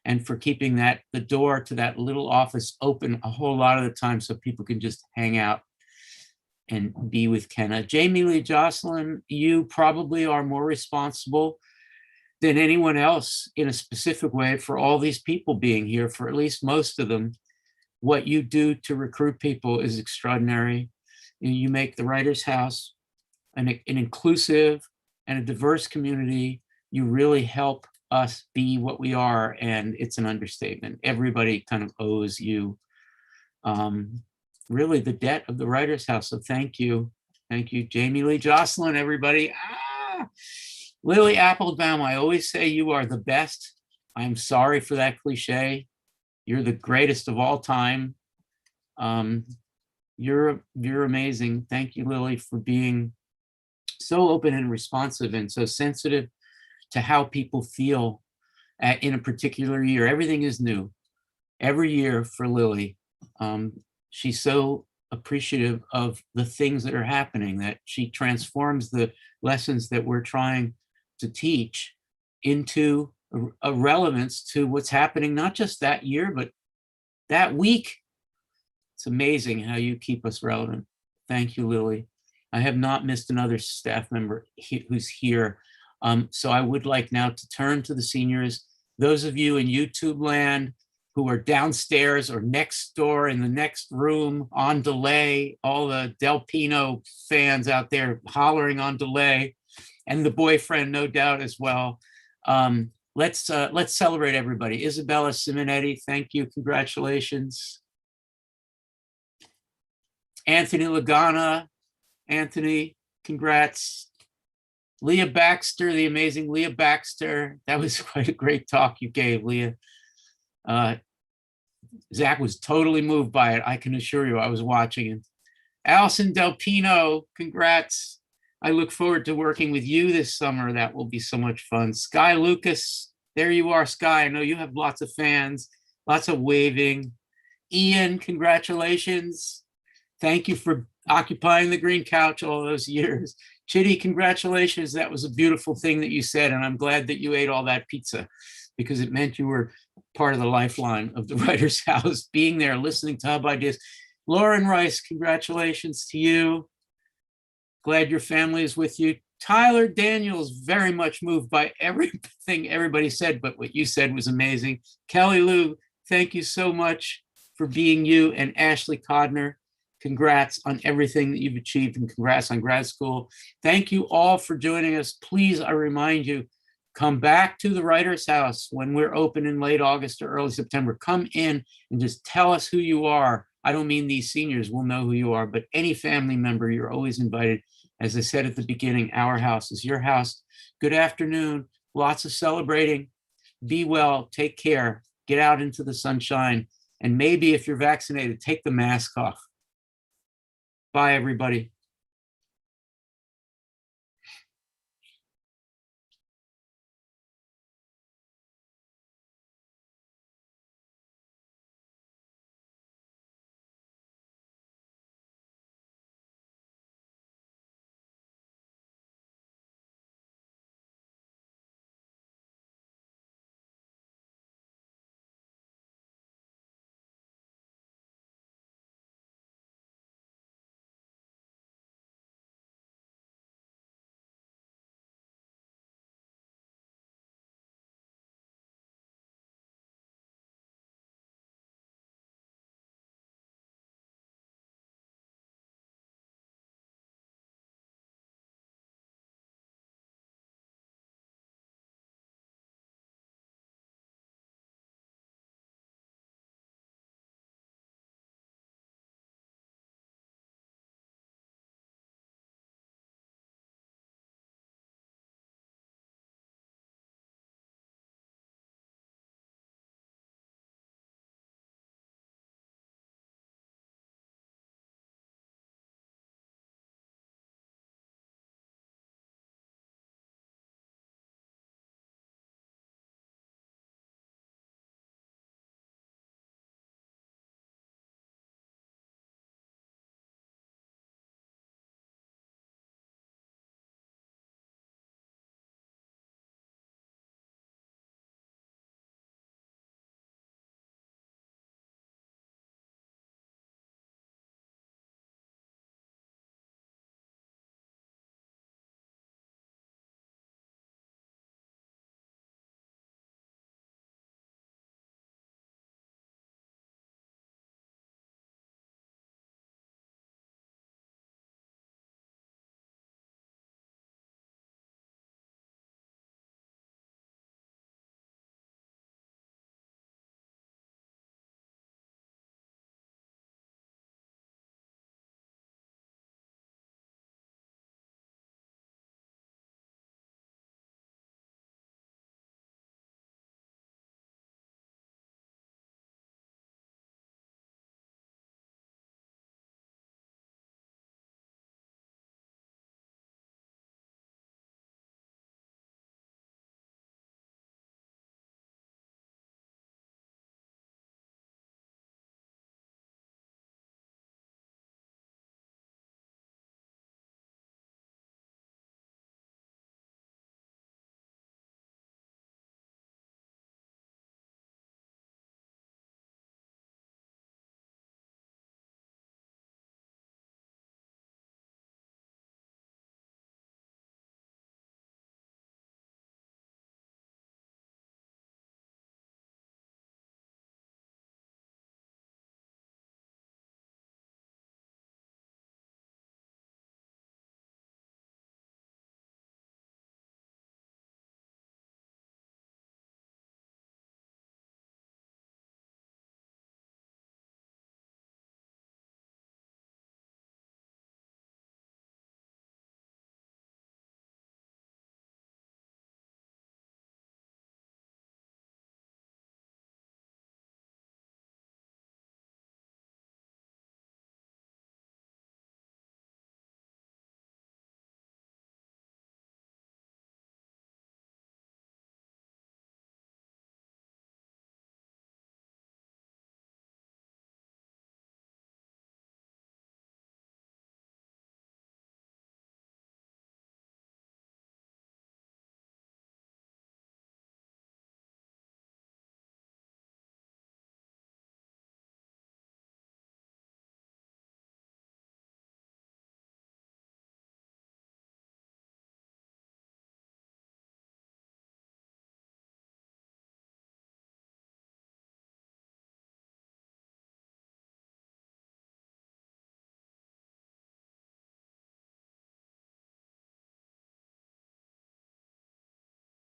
and for keeping the door to that little office open a whole lot of the time so people can just hang out and be with Kenna. Jamie-Lee Josselyn, you probably are more responsible than anyone else in a specific way for all these people being here, for at least most of them. What you do to recruit people is extraordinary. You make the Writers House an inclusive and a diverse community. You really help us be what we are, and it's an understatement. Everybody kind of owes you really the debt of the Writers House, so thank you. Thank you, Jamie-Lee Josselyn, everybody. Lili Applebaum, I always say you are the best. I'm sorry for that cliche. You're the greatest of all time. You're amazing. Thank you, Lili, for being so open and responsive and so sensitive to how people feel in a particular year. Everything is new every year for Lili. She's so appreciative of the things that are happening, that she transforms the lessons that we're trying to teach into a relevance to what's happening, not just that year, but that week. It's amazing how you keep us relevant. Thank you, Lili. I have not missed another staff member who's here. So I would like now to turn to the seniors. Those of you in YouTube land who are downstairs or next door in the next room on delay, all the Del Pino fans out there hollering on delay, and the boyfriend, no doubt, as well. Let's celebrate everybody. Isabella, Simonetti, thank you, congratulations. Anthony Lagana, Anthony, congrats. Leah Baxter, the amazing Leah Baxter. That was quite a great talk you gave, Leah. Zach was totally moved by it. I can assure you, I was watching it. Alyson del Pino, congrats. I look forward to working with you this summer. That will be so much fun. Sky Lucas, There you are, Sky. I know you have lots of fans, lots of waving. Ian, congratulations. Thank you for occupying the green couch all those years. Chidi, congratulations. That was a beautiful thing that you said, and I'm glad that you ate all that pizza because it meant you were part of the lifeline of the Writers' House, being there, listening to Hub Ideas. Lauren Reiss, congratulations to you. Glad your family is with you. Tyler Daniels, very much moved by everything everybody said, but what you said was amazing. Kelly Lou, thank you so much for being you. And Ashley Codner, congrats on everything that you've achieved and congrats on grad school. Thank you all for joining us. Please, I remind you, come back to the Writers' House when we're open in late August or early September. Come in and just tell us who you are. I don't mean these seniors will know who you are, but any family member, you're always invited. As I said at the beginning, our house is your house. Good afternoon. Lots of celebrating. Be well. Take care. Get out into the sunshine. And maybe if you're vaccinated, take the mask off. Bye, everybody.